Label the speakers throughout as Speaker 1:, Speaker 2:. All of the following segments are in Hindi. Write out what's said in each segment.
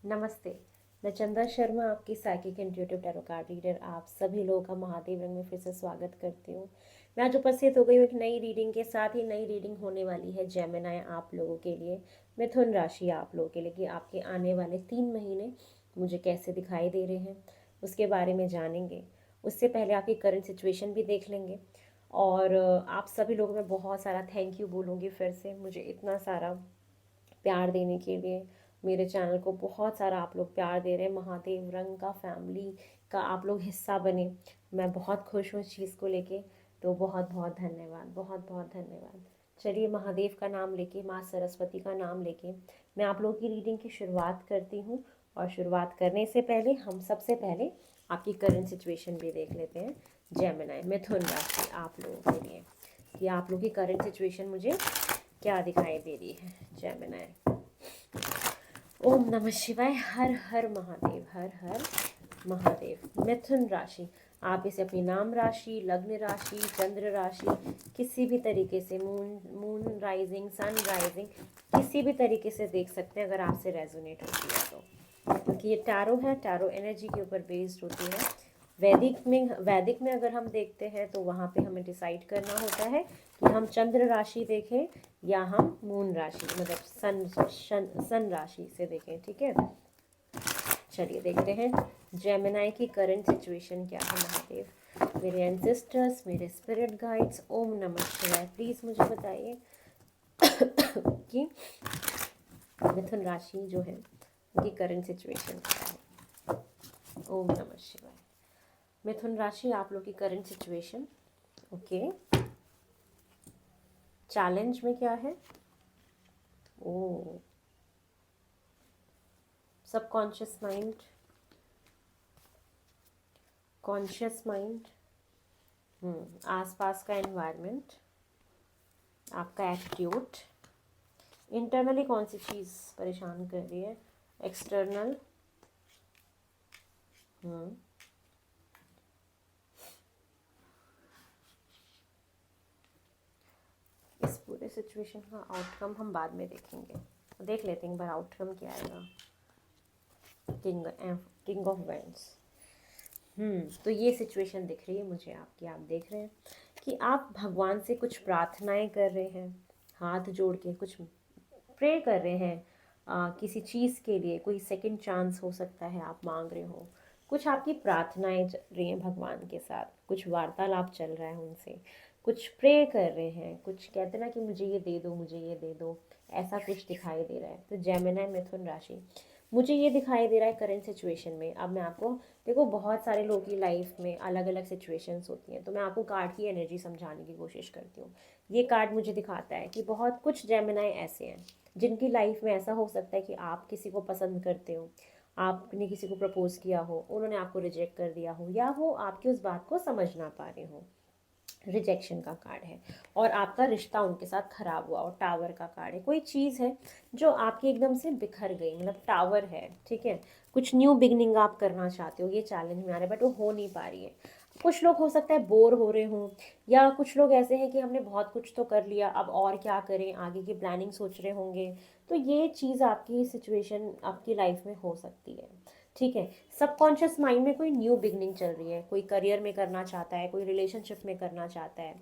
Speaker 1: नमस्ते। मैं चंदा शर्मा, आपकी psychic intuitive tarot card reader, आप सभी लोगों का महादेव रंग में फिर से स्वागत करती हूँ। मैं आज उपस्थित हो गई हूँ एक नई रीडिंग के साथ। ही नई रीडिंग होने वाली है जेमिनी आप लोगों के लिए, मिथुन राशि आप लोगों के लिए, कि आपके आने वाले 3 महीने मुझे कैसे दिखाई दे रहे हैं उसके बारे में जानेंगे। उससे पहले आपकी करंट सिचुएशन भी देख लेंगे। और आप सभी लोगों में बहुत सारा थैंक यू बोलूँगी फिर से, मुझे इतना सारा प्यार देने के लिए। मेरे चैनल को बहुत सारा आप लोग प्यार दे रहे हैं, महादेव रंग का फैमिली का आप लोग हिस्सा बने। मैं बहुत खुश हूँ इस चीज़ को लेके। तो बहुत बहुत धन्यवाद, बहुत बहुत धन्यवाद। चलिए, महादेव का नाम लेके, माँ सरस्वती का नाम लेके मैं आप लोगों की रीडिंग की शुरुआत करती हूँ। और शुरुआत करने से पहले हम सबसे पहले आपकी करंट सिचुएशन भी देख लेते हैं। जेमिनी मिथुन राशि आप लोगों के लिए कि आप लोगों की करंट सिचुएशन मुझे क्या दिखाई दे रही है। जेमिनी, ओम नमः शिवाय, हर हर महादेव, हर हर महादेव। मिथुन राशि, आप इसे अपनी नाम राशि, लग्न राशि, चंद्र राशि, किसी भी तरीके से, मून राइजिंग, सन राइजिंग, किसी भी तरीके से देख सकते हैं अगर आपसे रेजोनेट होती है तो। क्योंकि ये टैरो है, टैरो एनर्जी के ऊपर बेस्ड होती है। वैदिक में अगर हम देखते हैं तो वहाँ पे हमें डिसाइड करना होता है कि हम चंद्र राशि देखें या हम मून राशि, मतलब सन राशि से देखें। ठीक है, चलिए देखते हैं जेमिनी की करंट सिचुएशन क्या है। महादेव, मेरे एंसेस्टर्स, मेरे स्पिरिट गाइड्स, ओम नमः शिवाय, प्लीज़ मुझे बताइए कि मिथुन राशि जो है उनकी करंट सिचुएशन क्या है। ओम नमः शिवाय। मिथुन राशि आप लोग की करंट सिचुएशन, ओके। चैलेंज में क्या है? ओ, सबकॉन्शियस माइंड, कॉन्शियस माइंड, आसपास का एनवायरनमेंट, आपका एटीट्यूड, इंटरनली कौन सी चीज़ परेशान कर रही है, एक्सटर्नल, इस पूरे सिचुएशन का आउटकम हम बाद में देखेंगे। देख लेते हैं एक बार आउटकम क्या आएगा। King of vents. तो ये सिचुएशन दिख रही है मुझे आपकी। आप देख रहे हैं कि आप भगवान से कुछ प्रार्थनाएं कर रहे हैं, हाथ जोड़ के कुछ प्रे कर रहे हैं किसी चीज़ के लिए। कोई सेकंड चांस हो सकता है आप मांग रहे हो। कुछ आपकी प्रार्थनाएं चल रही हैं भगवान के साथ, कुछ वार्तालाप चल रहा है उनसे, कुछ प्रे कर रहे हैं, कुछ कहते ना कि मुझे ये दे दो, मुझे ये दे दो, ऐसा कुछ दिखाई दे रहा है। तो जेमिनी मिथुन राशि, मुझे ये दिखाई दे रहा है करंट सिचुएशन में। अब मैं आपको, देखो बहुत सारे लोगों की लाइफ में अलग अलग सिचुएशंस होती हैं, तो मैं आपको कार्ड की एनर्जी समझाने की कोशिश करती हूँ। ये कार्ड मुझे दिखाता है कि बहुत कुछ जेमिनी ऐसे हैं जिनकी लाइफ में ऐसा हो सकता है कि आप किसी को पसंद करते हो, आपने किसी को प्रपोज किया हो, उन्होंने आपको रिजेक्ट कर दिया हो, या वो आपकी उस बात को समझ ना पा रहे हो। रिजेक्शन का कार्ड है। और आपका रिश्ता उनके साथ खराब हुआ, और टावर का कार्ड है। कोई चीज़ है जो आपकी एकदम से बिखर गई, मतलब टावर है। ठीक है, कुछ न्यू बिगनिंग आप करना चाहते हो, ये चैलेंज में आ रहा है, बट वो हो नहीं पा रही है। कुछ लोग हो सकता है बोर हो रहे हों, या कुछ लोग ऐसे हैं कि हमने बहुत कुछ तो कर लिया, अब और क्या करें, आगे की प्लानिंग सोच रहे होंगे। तो ये चीज़ आपकी सिचुएशन आपकी लाइफ में हो सकती है। ठीक है, सबकॉन्शियस माइंड में कोई न्यू बिगनिंग चल रही है, कोई करियर में करना चाहता है, कोई रिलेशनशिप में करना चाहता है।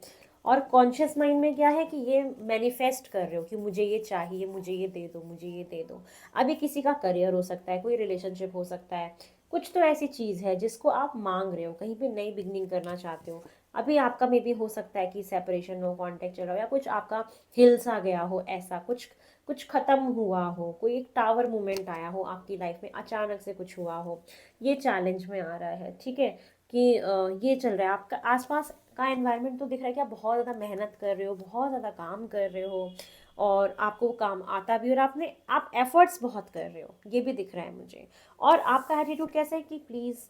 Speaker 1: और कॉन्शियस माइंड में क्या है कि ये मैनिफेस्ट कर रहे हो कि मुझे ये चाहिए, मुझे ये दे दो, मुझे ये दे दो। अभी किसी का करियर हो सकता है, कोई रिलेशनशिप हो सकता है, कुछ तो ऐसी चीज़ है जिसको आप मांग रहे हो, कहीं पे नई बिगनिंग करना चाहते हो। अभी आपका मे बी हो सकता है कि सेपरेशन हो, कॉन्टेक्ट चल रहा हो, या कुछ आपका हिल्स आ गया हो, ऐसा कुछ कुछ ख़त्म हुआ हो, कोई एक टावर मोमेंट आया हो आपकी लाइफ में, अचानक से कुछ हुआ हो। ये चैलेंज में आ रहा है। ठीक है, कि ये चल रहा है आपका आसपास का एनवायरनमेंट। तो दिख रहा है कि आप बहुत ज़्यादा मेहनत कर रहे हो, बहुत ज़्यादा काम कर रहे हो, और आपको वो काम आता भी, और आप एफर्ट्स बहुत कर रहे हो, ये भी दिख रहा है मुझे। और आपका एटीट्यूड कैसा है कि प्लीज़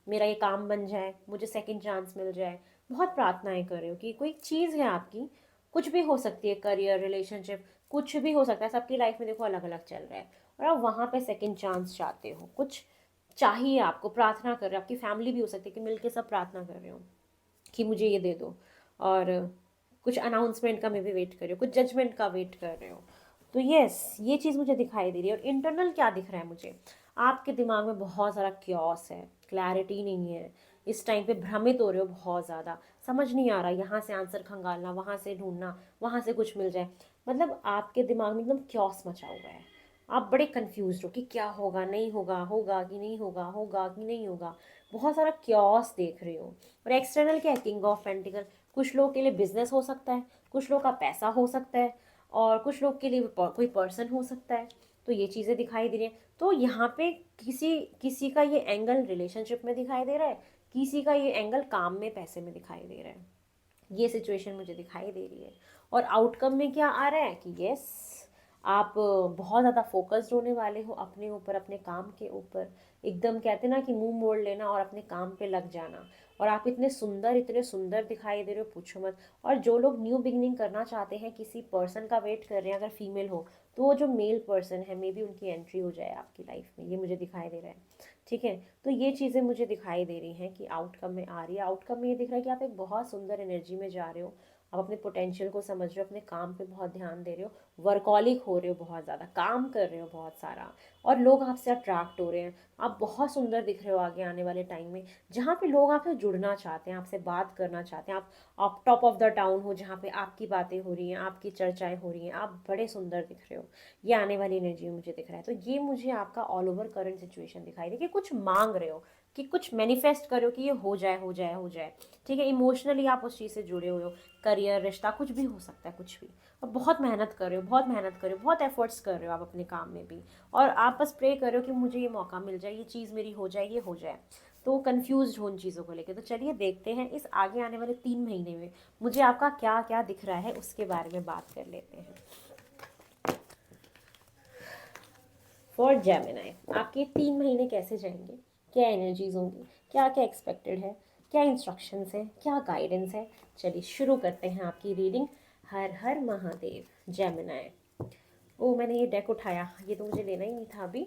Speaker 1: मेरा ये काम बन जाए, मुझे सेकंड चांस मिल जाए। बहुत प्रार्थनाएं कर रहे हो कि कोई चीज़ है आपकी, कुछ भी हो सकती है, करियर, रिलेशनशिप, कुछ भी हो सकता है। सबकी लाइफ में देखो अलग अलग चल रहा है, और आप वहाँ पे सेकंड चांस चाहते हो, कुछ चाहिए आपको, प्रार्थना कर रहे हो। आपकी फैमिली भी हो सकती है कि मिलके सब प्रार्थना कर रहे हो कि मुझे ये दे दो, और कुछ अनाउंसमेंट का मे भी वेट कर रहे हो, कुछ जजमेंट का वेट कर रहे हो। तो यस, ये चीज़ मुझे दिखाई दे रही है। और इंटरनल क्या दिख रहा है मुझे, आपके दिमाग में बहुत सारा क्योस है, क्लैरिटी नहीं है, इस टाइम पे भ्रमित हो रहे हो बहुत ज़्यादा, समझ नहीं आ रहा, यहाँ से आंसर खंगालना, वहाँ से ढूंढना, वहाँ से कुछ मिल जाए, मतलब आपके दिमाग में एकदम क्योस मचा हुआ है। आप बड़े कंफ्यूज हो कि क्या होगा, नहीं होगा, होगा कि नहीं होगा, होगा कि नहीं होगा, बहुत सारा क्योस देख रहे हो। और एक्सटर्नल क्या है, किंग ऑफ पेंटिकल, कुछ लोग के लिए बिजनेस हो सकता है, कुछ लोग का पैसा हो सकता है, और कुछ लोग के लिए कोई पर्सन हो सकता है। तो ये चीज़ें दिखाई दे रही हैं। तो यहाँ पे किसी किसी का ये एंगल रिलेशनशिप में दिखाई दे रहा है, किसी का ये एंगल काम में, पैसे में दिखाई दे रहा है। ये सिचुएशन मुझे दिखाई दे रही है। और आउटकम में क्या आ रहा है कि यस, आप बहुत ज़्यादा फोकस्ड होने वाले हो अपने ऊपर, अपने काम के ऊपर। एकदम कहते ना कि मुंह मोड़ लेना और अपने काम पे लग जाना। और आप इतने सुंदर दिखाई दे रहे हो, पूछो मत। और जो लोग न्यू बिगनिंग करना चाहते हैं, किसी पर्सन का वेट कर रहे हैं, अगर फीमेल हो तो वो जो मेल पर्सन है, मे बी उनकी एंट्री हो जाए आपकी लाइफ में, ये मुझे दिखाई दे रहा है। ठीक है, तो ये चीज़ें मुझे दिखाई दे रही हैं कि आउटकम में आ रही है। आउटकम में ये दिख रहा है कि आप एक बहुत सुंदर एनर्जी में जा रहे हो, आप अपने पोटेंशियल को समझ रहे हो, अपने काम पे बहुत ध्यान दे रहे हो, वर्कॉलिक हो रहे हो, बहुत ज़्यादा काम कर रहे हो बहुत सारा, और लोग आपसे अट्रैक्ट हो रहे हैं। आप बहुत सुंदर दिख रहे हो आगे आने वाले टाइम में, जहाँ पे लोग आपसे जुड़ना चाहते हैं, आपसे बात करना चाहते हैं। आप टॉप ऑफ द टाउन हो, जहाँ पे आपकी बातें हो रही हैं, आपकी चर्चाएं हो रही हैं, आप बड़े सुंदर दिख रहे हो। ये आने वाली एनर्जी मुझे दिख रहा है। तो ये मुझे आपका ऑल ओवर करंट सिचुएशन दिखाई दे कि कुछ मांग रहे हो, कि कुछ मैनिफेस्ट करो कि ये हो जाए, हो जाए, हो जाए। ठीक है, इमोशनली आप उस चीज़ से जुड़े हुए हो, करियर, रिश्ता, कुछ भी हो सकता है, कुछ भी। और बहुत मेहनत कर रहे हो, बहुत मेहनत कर रहे हो, बहुत एफर्ट्स कर रहे हो आप अपने काम में भी। और आप बस प्रे कर रहे हो कि मुझे ये मौका मिल जाए, ये चीज़ मेरी हो जाए, ये हो जाए। तो कंफ्यूज हो उन चीज़ों को लेकर। तो चलिए देखते हैं इस आगे आने वाले 3 महीने में मुझे आपका क्या क्या दिख रहा है, उसके बारे में बात कर लेते हैं। फॉर जेमिनाई, आपके 3 महीने कैसे जाएंगे, क्या एनर्जीज होंगी, क्या क्या एक्सपेक्टेड है, क्या इंस्ट्रक्शंस है, क्या गाइडेंस है। चलिए शुरू करते हैं आपकी रीडिंग। हर हर महादेव। जेमिनाई, ओ मैंने ये डेक उठाया, ये तो मुझे लेना ही नहीं था अभी।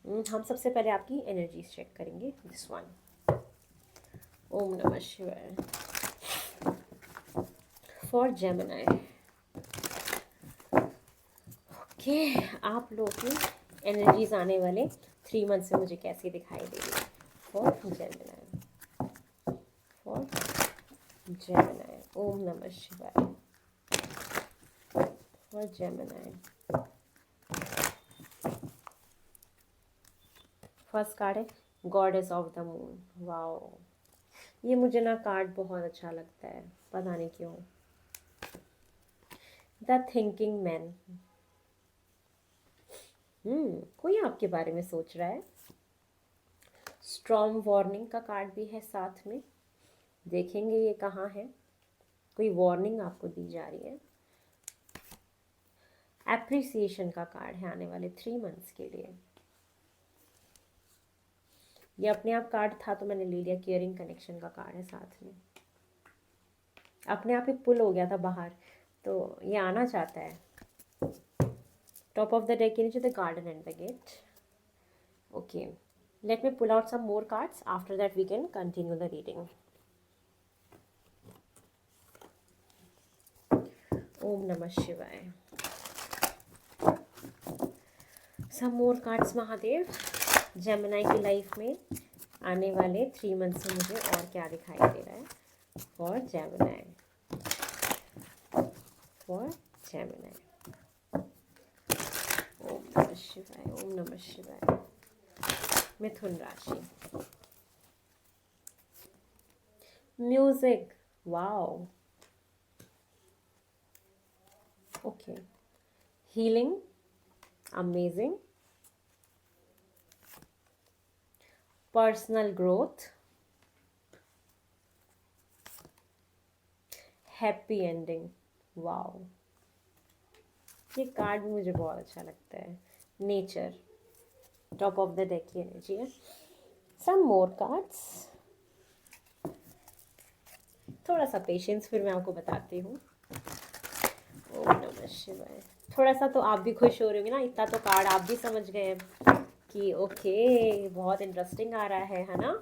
Speaker 1: हम सबसे पहले आपकी एनर्जीज चेक करेंगे। This one. ओम नमः शिवाय। फॉर जेमिनाई, ओके, आप लोग की एनर्जीज आने वाले 3 मंथ से मुझे कैसी दिखाई दे रही है। फॉर जेमिनाई, फॉर जेमिनाई, ओम नमः शिवाय। फॉर जेमिनाई, फर्स्ट कार्ड है goddess of the moon. Wow, ये मुझे ना कार्ड बहुत अच्छा लगता है, पता नहीं क्यों। द थिंकिंग मैन, कोई आपके बारे में सोच रहा है। स्ट्रॉन्ग वार्निंग का कार्ड भी है साथ में, देखेंगे ये कहाँ है। कोई वार्निंग आपको दी जा रही है। एप्रिसिएशन का कार्ड है आने वाले 3 मंथ्स के लिए। ये अपने आप कार्ड था तो मैंने ले लिया। केयरिंग कनेक्शन का कार्ड है साथ में, अपने आप ही पुल हो गया था बाहर, तो ये आना चाहता है। टॉप ऑफ द डेक के नीचे the garden and the gate. Okay, let me pull out some more cards. After that we can continue the reading. Om Namah Shivaya. Some more cards Mahadev. Gemini की लाइफ में आने वाले 3 मंथ से मुझे और क्या दिखाई दे रहा है। For Gemini, for Gemini. ओम नमः शिवाय, ओम नमः शिवाय। मिथुन राशि, music, wow, okay, healing, amazing, personal growth, happy ending. Wow, ये कार्ड भी मुझे बहुत अच्छा लगता है। Nature, top of the deck की एनर्जी है। सम मोर कार्ड्स, थोड़ा सा पेशेंस, फिर मैं आपको बताती हूँ। ओम नमः शिवाय। थोड़ा सा तो आप भी खुश हो रहे होंगे ना, इतना तो कार्ड आप भी समझ गए हैं कि ओके बहुत इंटरेस्टिंग आ रहा है ना।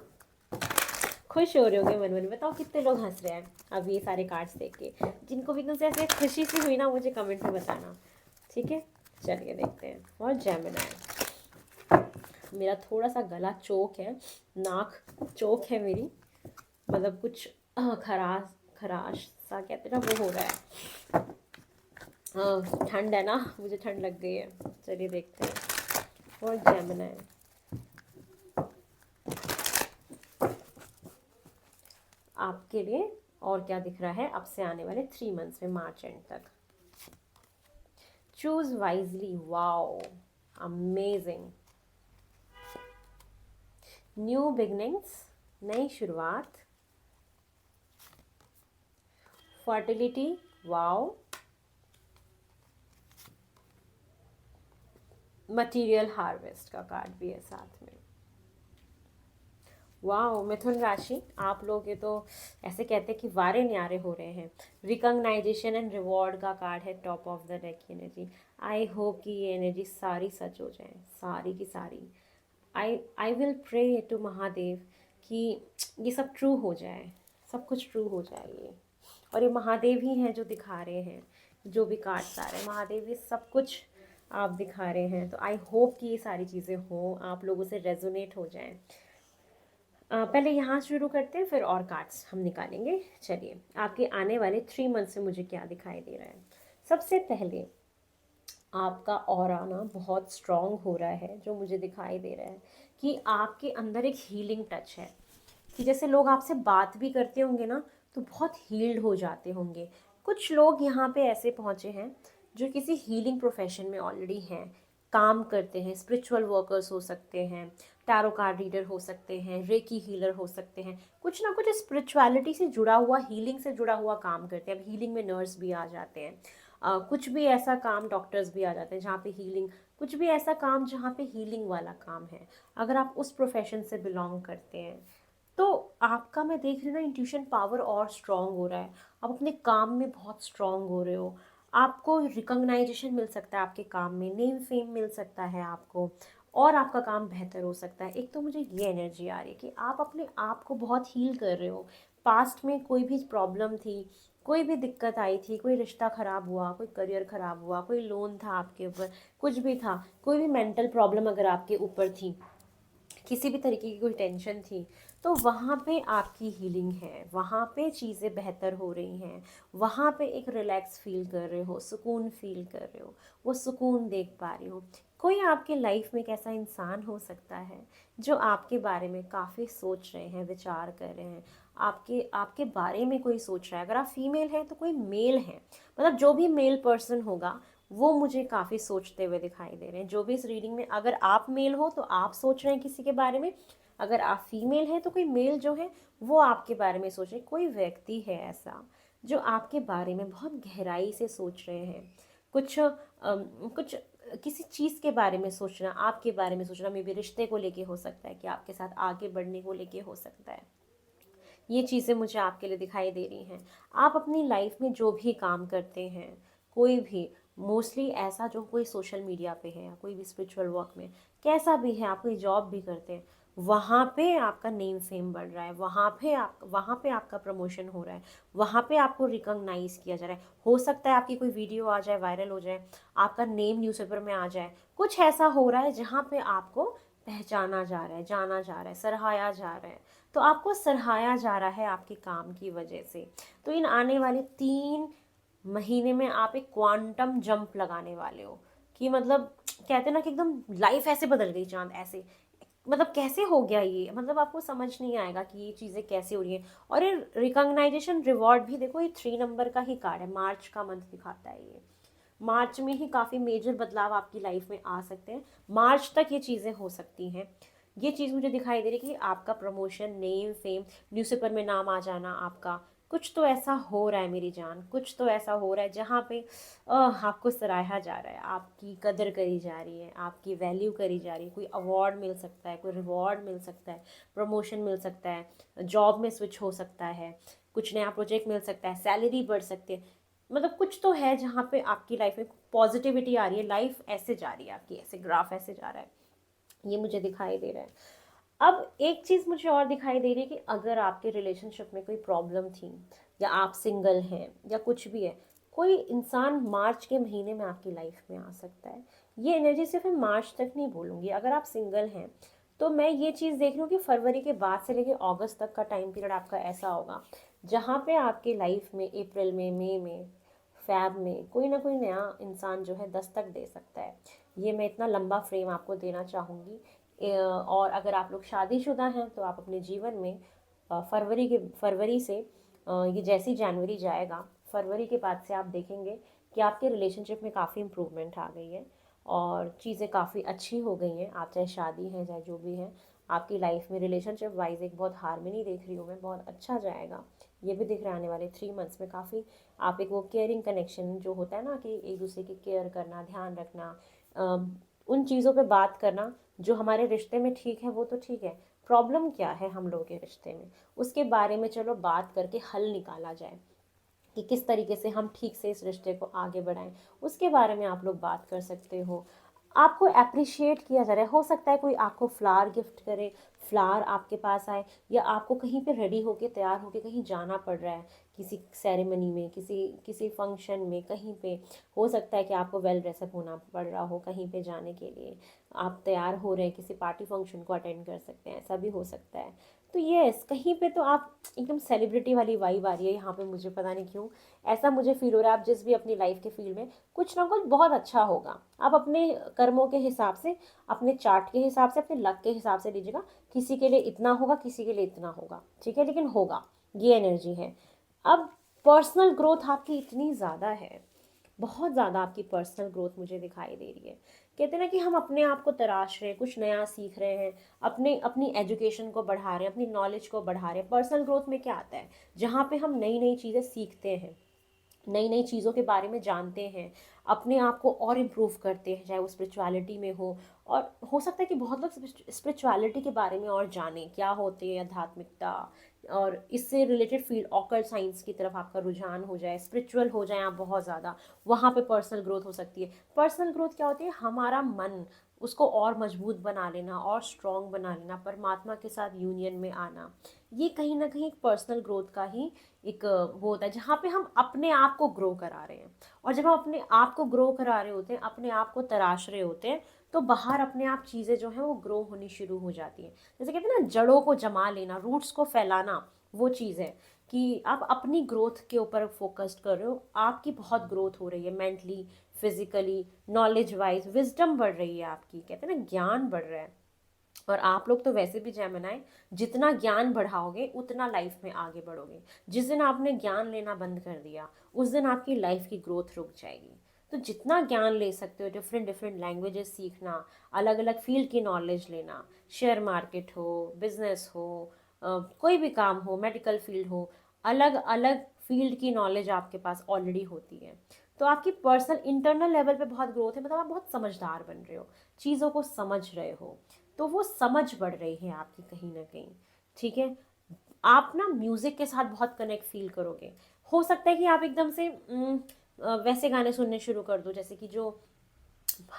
Speaker 1: खुश हो रहे होंगे मन मन। बताओ कितने लोग हंस रहे हैं अब ये सारे कार्ड्स देख के। जिनको भी एकदम से ऐसे खुशी सी हुई ना, मुझे कमेंट में बताना, ठीक है। चलिए देखते हैं। और जेमिनाई, मेरा थोड़ा सा गला चोक है, नाक चोक है मेरी, मतलब कुछ खराश खराश सा कहते हैं ना, वो हो रहा है। ठंड है ना, मुझे ठंड लग गई है। चलिए देखते हैं और जेमिनी है। आपके लिए और क्या दिख रहा है अब से आने वाले 3 मंथ्स में, मार्च एंड तक। Choose wisely, wow amazing. New beginnings, नई शुरुआत। Fertility, wow. मटेरियल हार्वेस्ट का कार्ड भी है साथ में। वाह, मिथुन राशि, आप लोग ये तो ऐसे कहते हैं कि वारे न्यारे हो रहे हैं। रिकॉग्नाइजेशन एंड रिवॉर्ड का कार्ड है टॉप ऑफ द डेक की एनर्जी। आई होप कि ये एनर्जी सारी सच हो जाए, सारी की सारी। I will pray to Mahadev कि ये सब ट्रू हो जाए, सब कुछ ट्रू हो जाए ये। और ये महादेव ही हैं जो दिखा रहे हैं, जो भी कार्ड्स आ रहे हैं महादेव ये सब कुछ आप दिखा रहे हैं। तो आई होप कि ये सारी चीज़ें हों, आप लोगों से रेजोनेट हो जाएं। पहले यहाँ शुरू करते हैं, फिर और कार्ड्स हम निकालेंगे। चलिए, आपके आने वाले 3 मंथ से मुझे क्या दिखाई दे रहा है। सबसे पहले आपका ऑरा ना बहुत स्ट्रॉन्ग हो रहा है, जो मुझे दिखाई दे रहा है कि आपके अंदर एक हीलिंग टच है, कि जैसे लोग आपसे बात भी करते होंगे ना तो बहुत हील्ड हो जाते होंगे। कुछ लोग यहाँ पे ऐसे पहुँचे हैं जो किसी हीलिंग प्रोफेशन में ऑलरेडी हैं, काम करते हैं। स्पिरिचुअल वर्कर्स हो सकते हैं, टैरो कार्ड रीडर हो सकते हैं, रेकी हीलर हो सकते हैं, कुछ ना कुछ स्पिरिचुअलिटी से जुड़ा हुआ, हीलिंग से जुड़ा हुआ काम करते हैं। अब हीलिंग में नर्स भी आ जाते हैं, कुछ भी ऐसा काम, डॉक्टर्स भी आ जाते हैं जहाँ पे हीलिंग, कुछ भी ऐसा काम जहाँ पे हीलिंग वाला काम है। अगर आप उस प्रोफेशन से बिलोंग करते हैं तो आपका, मैं देख रही हूँ ना, इंट्यूशन पावर और स्ट्रांग हो रहा है। आप अपने काम में बहुत स्ट्रांग हो रहे हो। आपको रिकॉग्नाइजेशन मिल सकता है आपके काम में, नेम फेम मिल सकता है आपको, और आपका काम बेहतर हो सकता है। एक तो मुझे ये एनर्जी आ रही है कि आप अपने आप को बहुत हील कर रहे हो। पास्ट में कोई भी प्रॉब्लम थी, कोई भी दिक्कत आई थी, कोई रिश्ता ख़राब हुआ, कोई करियर ख़राब हुआ, कोई लोन था आपके ऊपर, कुछ भी था, कोई भी मेंटल प्रॉब्लम अगर आपके ऊपर थी, किसी भी तरीके की कोई टेंशन थी, तो वहाँ पे आपकी हीलिंग है, वहाँ पे चीज़ें बेहतर हो रही हैं, वहाँ पे एक रिलैक्स फील कर रहे हो, सुकून फील कर रहे हो, वो सुकून देख पा रही हो। कोई आपके लाइफ में एक ऐसा इंसान हो सकता है जो आपके बारे में काफ़ी सोच रहे हैं, विचार कर रहे हैं, आपके आपके बारे में कोई सोच रहा है। अगर आप फीमेल हैं तो कोई मेल है, मतलब जो भी मेल पर्सन होगा वो मुझे काफ़ी सोचते हुए दिखाई दे रहे हैं। जो भी इस रीडिंग में, अगर आप मेल हो तो आप सोच रहे हैं किसी के बारे में, अगर आप फीमेल हैं तो कोई मेल जो है वो आपके बारे में सोच रहे हैं। कोई व्यक्ति है ऐसा जो आपके बारे में बहुत गहराई से सोच रहे हैं। कुछ किसी चीज़ के बारे में सोचना, आपके बारे में सोचना, मे बी रिश्ते को लेके हो सकता है, कि आपके साथ आगे बढ़ने को लेके हो सकता है। ये चीज़ें मुझे आपके लिए दिखाई दे रही हैं। आप अपनी लाइफ में जो भी काम करते हैं, कोई भी, मोस्टली ऐसा जो कोई सोशल मीडिया पे है या कोई भी स्पिरिचुअल वर्क में, कैसा भी है, आप कोई जॉब भी करते हैं, वहाँ पे आपका नेम फेम बढ़ रहा है, वहाँ पे आपका प्रमोशन हो रहा है, वहाँ पे आपको रिकॉग्नाइज किया जा रहा है। हो सकता है आपकी कोई वीडियो आ जाए, वायरल हो जाए, आपका नेम न्यूज़पेपर में आ जाए, कुछ ऐसा हो रहा है जहाँ पे आपको पहचाना जा रहा है, जाना जा रहा है, सराहाया जा रहा है। तो आपको सराहाया जा रहा है आपके काम की वजह से। तो इन आने वाले 3 महीने में आप एक क्वांटम जंप लगाने वाले हो, कि मतलब कहते हैं ना कि एकदम लाइफ ऐसे बदल गई, चांद ऐसे, मतलब कैसे हो गया ये, मतलब आपको समझ नहीं आएगा कि ये चीज़ें कैसे हो रही हैं। और ये रिकॉग्नाइजेशन रिवॉर्ड भी देखो, ये 3 नंबर का ही कार्ड है, मार्च का मंथ दिखाता है ये। मार्च में ही काफ़ी मेजर बदलाव आपकी लाइफ में आ सकते हैं, मार्च तक ये चीज़ें हो सकती हैं। ये चीज़ मुझे दिखाई दे रही है कि आपका प्रमोशन, नेम फेम, न्यूज़पेपर में नाम आ जाना आपका, कुछ तो ऐसा हो रहा है मेरी जान, कुछ तो ऐसा हो रहा है जहाँ पे आपको सराहा जा रहा है, आपकी कदर करी जा रही है, आपकी वैल्यू करी जा रही है। कोई अवार्ड मिल सकता है, कोई रिवॉर्ड मिल सकता है, प्रमोशन मिल सकता है, जॉब में स्विच हो सकता है, कुछ नया प्रोजेक्ट मिल सकता है, सैलरी बढ़ सकती है। मतलब कुछ तो है जहाँ पे आपकी लाइफ में पॉजिटिविटी आ रही है, लाइफ ऐसे जा रही है आपकी, ऐसे ग्राफ ऐसे जा रहा है, ये मुझे दिखाई दे रहा है। अब एक चीज़ मुझे और दिखाई दे रही है कि अगर आपके रिलेशनशिप में कोई प्रॉब्लम थी, या आप सिंगल हैं, या कुछ भी है, कोई इंसान मार्च के महीने में आपकी लाइफ में आ सकता है, ये एनर्जी सिर्फ मैं मार्च तक नहीं बोलूँगी। अगर आप सिंगल हैं तो मैं ये चीज़ देख रही हूँ कि फरवरी के बाद से लेके अगस्त तक का टाइम पीरियड आपका ऐसा होगा जहाँ पे आपके लाइफ में अप्रैल में, मई में, फैब में कोई ना कोई नया इंसान जो है दस्तक दे सकता है। ये मैं इतना लंबा फ्रेम आपको देना चाहूँगी। और अगर आप लोग शादीशुदा हैं तो आप अपने जीवन में फरवरी से ये जैसी जनवरी जाएगा, फरवरी के बाद से आप देखेंगे कि आपके रिलेशनशिप में काफ़ी इम्प्रूवमेंट आ गई है और चीज़ें काफ़ी अच्छी हो गई हैं। आप चाहे शादी है चाहे जो भी है, आपकी लाइफ में रिलेशनशिप वाइज एक बहुत हारमनी देख रही हूँ मैं, बहुत अच्छा जाएगा। ये भी दिख रहा है आने वाले 3 मंथ्स में काफ़ी आप एक वो केयरिंग कनेक्शन जो होता है ना कि एक दूसरे की केयर करना, ध्यान रखना, उन चीज़ों पे बात करना जो हमारे रिश्ते में ठीक है वो तो ठीक है, प्रॉब्लम क्या है हम लोगों के रिश्ते में उसके बारे में चलो बात करके हल निकाला जाए कि किस तरीके से हम ठीक से इस रिश्ते को आगे बढ़ाएं। उसके बारे में आप लोग बात कर सकते हो। आपको अप्रिशिएट किया जा रहा है, हो सकता है कोई आपको फ्लावर गिफ्ट करे, फ्लावर आपके पास आए, या आपको कहीं पे रेडी होके तैयार होके कहीं जाना पड़ रहा है, किसी सेरेमनी में, किसी किसी फंक्शन में, कहीं पे हो सकता है कि आपको वेल ड्रेसअप होना पड़ रहा हो कहीं पे जाने के लिए, आप तैयार हो रहे हैं किसी पार्टी फंक्शन को अटेंड कर सकते हैं, ऐसा भी हो सकता है। तो यस, कहीं पे तो आप एकदम सेलिब्रिटी वाली वाइब आ रही है यहाँ पे, मुझे पता नहीं क्यों ऐसा मुझे फील हो रहा है। आप जिस भी अपनी लाइफ के फील्ड में कुछ ना कुछ बहुत अच्छा होगा, आप अपने कर्मों के हिसाब से, अपने चार्ट के हिसाब से, अपने लक के हिसाब से लीजिएगा। किसी के लिए इतना होगा, किसी के लिए इतना होगा, ठीक है, लेकिन होगा, ये एनर्जी है। अब पर्सनल ग्रोथ आपकी इतनी ज़्यादा है, बहुत ज़्यादा आपकी पर्सनल ग्रोथ मुझे दिखाई दे रही है। कहते हैं ना कि हम अपने आप को तराश रहे हैं, कुछ नया सीख रहे हैं, अपने अपनी एजुकेशन को बढ़ा रहे हैं, अपनी नॉलेज को बढ़ा रहे हैं। पर्सनल ग्रोथ में क्या आता है, जहाँ पे हम नई नई चीज़ें सीखते हैं, नई नई चीज़ों के बारे में जानते हैं, अपने आप को और इम्प्रूव करते हैं, चाहे वो स्पिरिचुअलिटी में हो। और हो सकता है कि बहुत लोग स्पिरिचुअलिटी के बारे में और जानें, क्या होती है आध्यात्मिकता, और इससे रिलेटेड फील्ड ऑकल्ट साइंस की तरफ आपका रुझान हो जाए, स्पिरिचुअल हो जाए आप बहुत ज़्यादा, वहाँ पे पर्सनल ग्रोथ हो सकती है। पर्सनल ग्रोथ क्या होती है, हमारा मन, उसको और मजबूत बना लेना और स्ट्रॉन्ग बना लेना, परमात्मा के साथ यूनियन में आना। ये कहीं ना कहीं एक पर्सनल ग्रोथ का ही एक वो होता है, जहाँ पे हम अपने आप को ग्रो करा रहे हैं। और जब हम अपने आप को ग्रो करा रहे होते हैं, अपने आप को तराश रहे होते हैं, तो बाहर अपने आप चीज़ें जो हैं वो ग्रो होनी शुरू हो जाती हैं। जैसे कहते हैं ना, जड़ों को जमा लेना, रूट्स को फैलाना, वो चीज़ है कि आप अपनी ग्रोथ के ऊपर फोकस्ड कर रहे हो। आपकी बहुत ग्रोथ हो रही है, mentally, physically, knowledge wise, wisdom बढ़ रही है आपकी, कहते हैं ना ज्ञान बढ़ रहा है। और आप लोग तो वैसे भी जेमिनाई, जितना ज्ञान बढ़ाओगे उतना लाइफ में आगे बढ़ोगे। जिस दिन आपने ज्ञान लेना बंद कर दिया, उस दिन आपकी लाइफ की ग्रोथ रुक जाएगी। तो जितना ज्ञान ले सकते हो, डिफरेंट डिफरेंट लैंग्वेजेस सीखना, अलग अलग फील्ड की नॉलेज लेना, शेयर मार्केट हो, बिजनेस हो, कोई भी काम हो, मेडिकल फील्ड हो, अलग अलग फील्ड की नॉलेज आपके पास ऑलरेडी होती है। तो आपकी पर्सनल इंटरनल लेवल पे बहुत ग्रोथ है, मतलब आप बहुत समझदार बन रहे हो, चीज़ों को समझ रहे हो, तो वो समझ बढ़ रही है आपकी कहीं ना कहीं, ठीक है। आप ना म्यूज़िक के साथ बहुत कनेक्ट फील करोगे। हो सकता है कि आप एकदम से वैसे गाने सुनने शुरू कर दो जैसे कि जो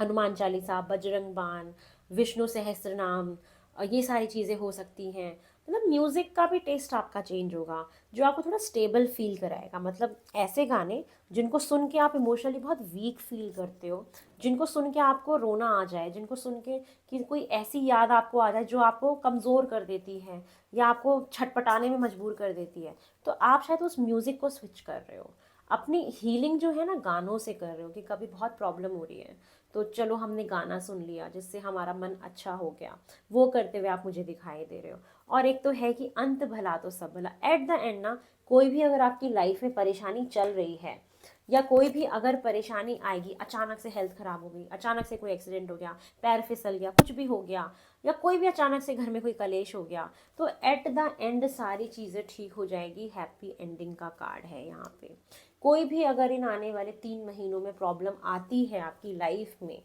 Speaker 1: हनुमान चालीसा, बजरंग बाण, विष्णु सहस्त्र नाम, ये सारी चीज़ें हो सकती हैं। मतलब म्यूज़िक का भी टेस्ट आपका चेंज होगा, जो आपको थोड़ा स्टेबल फील कराएगा। मतलब ऐसे गाने जिनको सुन के आप इमोशनली बहुत वीक फील करते हो, जिनको सुन के आपको रोना आ जाए, जिनको सुन के कि कोई ऐसी याद आपको आ जाए जो आपको कमज़ोर कर देती है या आपको छटपटाने में मजबूर कर देती है, तो आप शायद उस म्यूज़िक को स्विच कर रहे हो। अपनी हीलिंग जो है ना गानों से कर रहे हो, कि कभी बहुत प्रॉब्लम हो रही है तो चलो हमने गाना सुन लिया जिससे हमारा मन अच्छा हो गया, वो करते हुए आप मुझे दिखाई दे रहे हो। और एक तो है कि अंत भला तो सब भला, एट द एंड ना, कोई भी अगर आपकी लाइफ में परेशानी चल रही है, या कोई भी अगर परेशानी आएगी, अचानक से हेल्थ खराब हो गई, अचानक से कोई एक्सीडेंट हो गया, पैर फिसल गया, कुछ भी हो गया, या कोई भी अचानक से घर में कोई कलेश हो गया, तो एट द एंड सारी चीज़ें ठीक हो जाएगी। हैप्पी एंडिंग का कार्ड है यहाँ पे। कोई भी अगर इन आने वाले 3 महीनों में प्रॉब्लम आती है आपकी लाइफ में,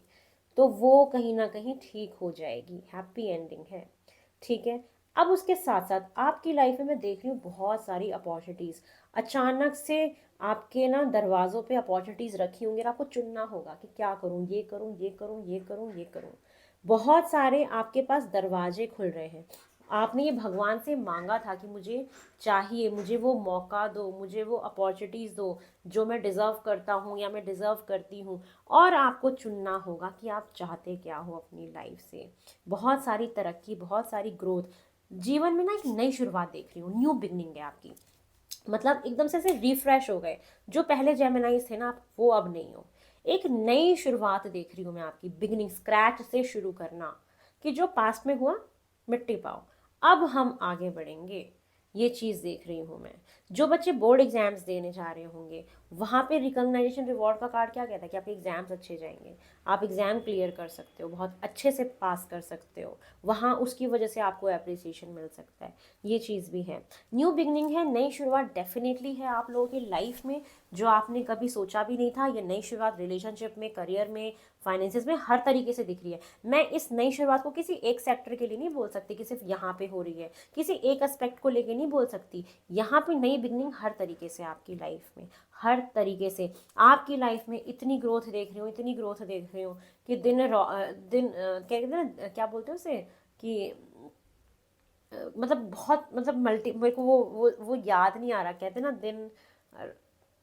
Speaker 1: तो वो कहीं ना कहीं ठीक हो जाएगी, हैप्पी एंडिंग है, ठीक है। अब उसके साथ साथ आपकी लाइफ में मैं देख रही हूँ बहुत सारी अपॉर्चुनिटीज़ अचानक से आपके ना दरवाज़ों पे अपॉर्चुनिटीज़ रखी होंगी, और आपको चुनना होगा कि क्या करूँ, ये करूँ, ये करूँ, ये करूँ, ये करूँ। बहुत सारे आपके पास दरवाजे खुल रहे हैं, आपने ये भगवान से मांगा था कि मुझे चाहिए, मुझे वो मौका दो, मुझे वो अपॉर्चुनिटीज़ दो जो मैं डिज़र्व करता हूँ या मैं डिज़र्व करती हूँ। और आपको चुनना होगा कि आप चाहते क्या हो अपनी लाइफ से। बहुत सारी तरक्की, बहुत सारी ग्रोथ, जीवन में ना एक नई शुरुआत देख रही हूँ, न्यू बिगनिंग है आपकी। मतलब एकदम से ऐसे रिफ्रेश हो गए। जो पहले जेमिनाइज थे ना, आप वो अब नहीं हो। एक नई शुरुआत देख रही हूँ मैं आपकी, बिगनिंग, स्क्रैच से शुरू करना, कि जो पास्ट में हुआ मिट्टी पाओ, अब हम आगे बढ़ेंगे। ये चीज़ देख रही हूँ मैं। जो बच्चे बोर्ड एग्जाम्स देने जा रहे होंगे, वहाँ पे रिकॉग्नाइजेशन रिवॉर्ड का कार्ड क्या कहता है कि आपके एग्जाम्स अच्छे जाएंगे, आप एग्ज़ाम क्लियर कर सकते हो, बहुत अच्छे से पास कर सकते हो, वहाँ उसकी वजह से आपको अप्रिसिएशन मिल सकता है। ये चीज़ भी है। न्यू बिगनिंग है, नई शुरुआत डेफिनेटली है आप लोगों की लाइफ में, जो आपने कभी सोचा भी नहीं था। ये नई शुरुआत रिलेशनशिप में, करियर में, फाइनेंसिस में, हर तरीके से दिख रही है। मैं इस नई शुरुआत को किसी एक सेक्टर के लिए नहीं बोल सकती कि सिर्फ यहाँ पे हो रही है, किसी एक एस्पेक्ट को लेके नहीं बोल सकती। यहाँ पे नई बिगनिंग हर तरीके से आपकी लाइफ में, हर तरीके से आपकी लाइफ में इतनी ग्रोथ देख रही हूँ, इतनी ग्रोथ देख रही हूँ कि क्या कहते हैं ना, क्या बोलते हैं उसे, कि मतलब बहुत, मतलब मल्टी, मेरे को वो याद नहीं आ रहा, कहते ना दिन,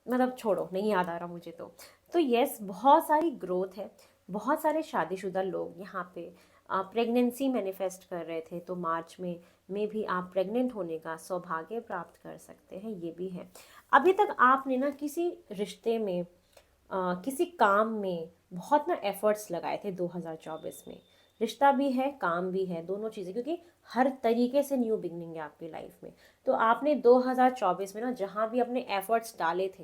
Speaker 1: मतलब छोड़ो, नहीं याद आ रहा मुझे तो यस, बहुत सारी ग्रोथ है। बहुत सारे शादीशुदा लोग यहाँ पे प्रेगनेंसी मैनिफेस्ट कर रहे थे, तो मार्च में भी आप प्रेग्नेंट होने का सौभाग्य प्राप्त कर सकते हैं, ये भी है। अभी तक आपने ना किसी रिश्ते में, किसी काम में बहुत ना एफर्ट्स लगाए थे 2024 में। रिश्ता भी है, काम भी है, दोनों चीज़ें, क्योंकि हर तरीके से न्यू बिगनिंग है आपकी लाइफ में। तो आपने 2024 में ना जहाँ भी अपने एफर्ट्स डाले थे,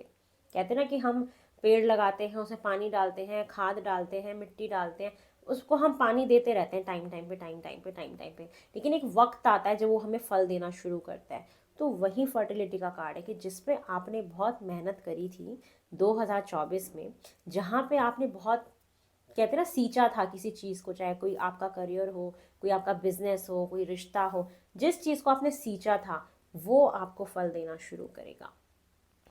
Speaker 1: कहते ना कि हम पेड़ लगाते हैं, उसे पानी डालते हैं, खाद डालते हैं, मिट्टी डालते हैं, उसको हम पानी देते रहते हैं टाइम टाइम पे, टाइम टाइम पे, टाइम टाइम पे, लेकिन एक वक्त आता है जब वो हमें फल देना शुरू करता है। तो वही फर्टिलिटी का कार्ड है कि जिस पे आपने बहुत मेहनत करी थी 2024 में, जहाँ पे आपने बहुत, कहते हैं ना, सींचा था किसी चीज़ को, चाहे कोई आपका करियर हो, कोई आपका बिजनेस हो, कोई रिश्ता हो, जिस चीज़ को आपने सींचा था वो आपको फल देना शुरू करेगा।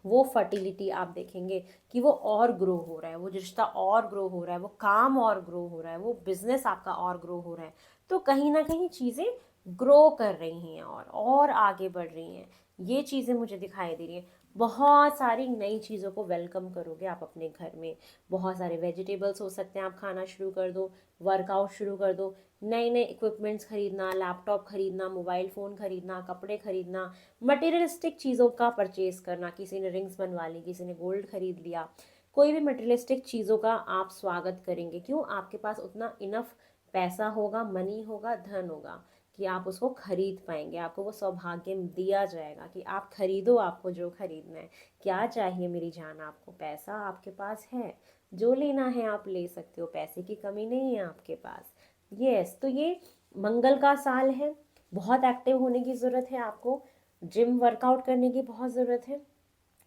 Speaker 1: वो फर्टिलिटी आप देखेंगे कि वो और ग्रो हो रहा है, वो रिश्ता और ग्रो हो रहा है, वो काम और ग्रो हो रहा है, वो बिजनेस आपका और ग्रो हो रहा है। तो कहीं ना कहीं चीज़ें ग्रो कर रही हैं और आगे बढ़ रही हैं। ये चीज़ें मुझे दिखाई दे रही हैं। बहुत सारी नई चीज़ों को वेलकम करोगे आप अपने घर में। बहुत सारे वेजिटेबल्स हो सकते हैं, आप खाना शुरू कर दो, वर्कआउट शुरू कर दो, नए नए इक्विपमेंट्स खरीदना, लैपटॉप खरीदना, मोबाइल फ़ोन खरीदना, कपड़े खरीदना, मटेरियलिस्टिक चीज़ों का परचेज करना। किसी ने रिंग्स बनवा ली, किसी ने गोल्ड खरीद लिया, कोई भी मटेरियलिस्टिक चीज़ों का आप स्वागत करेंगे। क्यों? आपके पास उतना इनफ पैसा होगा, मनी होगा, धन होगा कि आप उसको खरीद पाएंगे। आपको वो सौभाग्य दिया जाएगा कि आप खरीदो, आपको जो खरीदना है। क्या चाहिए मेरी जान? आपको पैसा आपके पास है, जो लेना है आप ले सकते हो, पैसे की कमी नहीं है आपके पास। यस, तो ये मंगल का साल है, बहुत एक्टिव होने की ज़रूरत है आपको, जिम वर्कआउट करने की बहुत ज़रूरत है,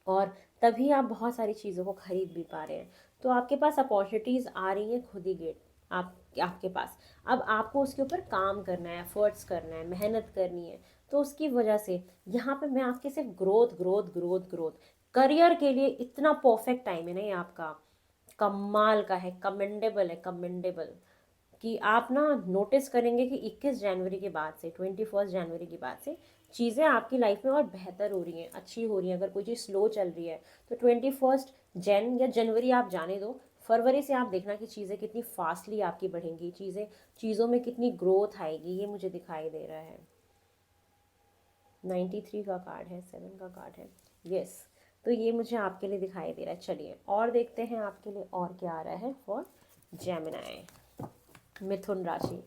Speaker 1: और तभी आप बहुत सारी चीज़ों को खरीद भी पा रहे हैं। तो आपके पास अपॉर्चुनिटीज़ आ रही हैं खुद ही गेट आपके पास। अब आपको उसके ऊपर काम करना है, एफर्ट्स करना है, मेहनत करनी है। तो उसकी वजह से यहाँ पे मैं आपके सिर्फ growth growth growth growth, career के लिए इतना परफेक्ट टाइम है ना ये आपका, कमाल का है, कमेंडेबल है, कमेंडेबल। कि आप ना नोटिस करेंगे कि 21 जनवरी के बाद से, 21 जनवरी के बाद से चीज़ें आपकी लाइफ में और बेहतर हो रही हैं, अच्छी हो रही हैं। अगर कोई चीज़ स्लो चल रही है तो 21 या जनवरी आप जाने दो, फरवरी से आप देखना कि चीज़ें कितनी फास्टली आपकी बढ़ेंगी, चीज़ों में कितनी ग्रोथ आएगी। ये मुझे दिखाई दे रहा है। 93 का कार्ड है, 7 का कार्ड है, यस। तो ये मुझे आपके लिए दिखाई दे रहा है। चलिए और देखते हैं आपके लिए और क्या आ रहा है फॉर जेमिनाई, मिथुन राशि।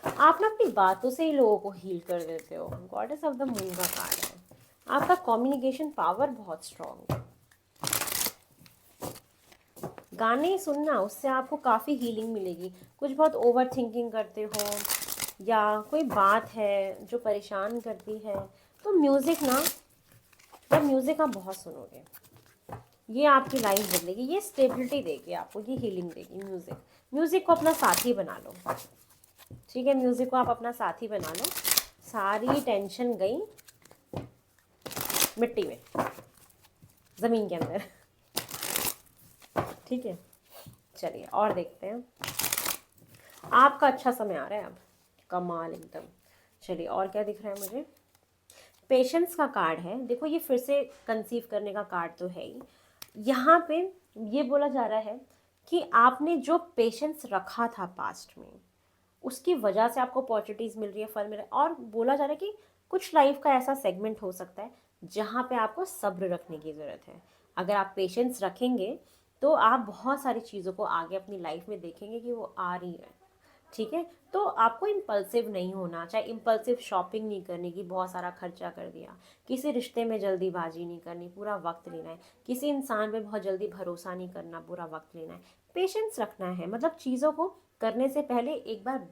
Speaker 1: आप ना अपनी बातों से ही लोगों को हील कर देते हो। गॉडेस ऑफ द मून का कार्ड है। आपका कम्युनिकेशन पावर बहुत स्ट्रांग है। गाने सुनना, उससे आपको काफ़ी हीलिंग मिलेगी। कुछ बहुत ओवर थिंकिंग करते हो या कोई बात है जो परेशान करती है, तो म्यूज़िक ना, जब म्यूज़िक आप बहुत सुनोगे, ये आपकी लाइफ बदलेगी, ये स्टेबिलिटी देगी आपको, ये हीलिंग देगी। म्यूज़िक को अपना साथी बना लो, ठीक है? म्यूज़िक को आप अपना साथी बना लो। सारी टेंशन गई मिट्टी में, ज़मीन के अंदर, ठीक है? चलिए और देखते हैं, आपका अच्छा समय आ रहा है अब, कमाल एकदम। चलिए और क्या दिख रहा है मुझे, पेशेंस का कार्ड है। देखो ये फिर से कंसीव करने का कार्ड तो है ही, यहाँ पे ये बोला जा रहा है कि आपने जो पेशेंस रखा था पास्ट में, उसकी वजह से आपको अपॉर्चुनिटीज़ मिल रही है, फल मिल रहा है। और बोला जा रहा है कि कुछ लाइफ का ऐसा सेगमेंट हो सकता है जहाँ पे आपको सब्र रखने की ज़रूरत है। अगर आप पेशेंस रखेंगे तो आप बहुत सारी चीज़ों को आगे अपनी लाइफ में देखेंगे कि वो आ रही है, ठीक है। तो आपको इम्पल्सिव नहीं होना, चाहे इम्पल्सिव शॉपिंग नहीं करने की, बहुत सारा खर्चा कर दिया, किसी रिश्ते में जल्दीबाजी नहीं करनी, पूरा वक्त लेना है, किसी इंसान पे बहुत जल्दी भरोसा नहीं करना, पूरा वक्त लेना है, पेशेंस रखना है। मतलब चीज़ों को करने से पहले एक बार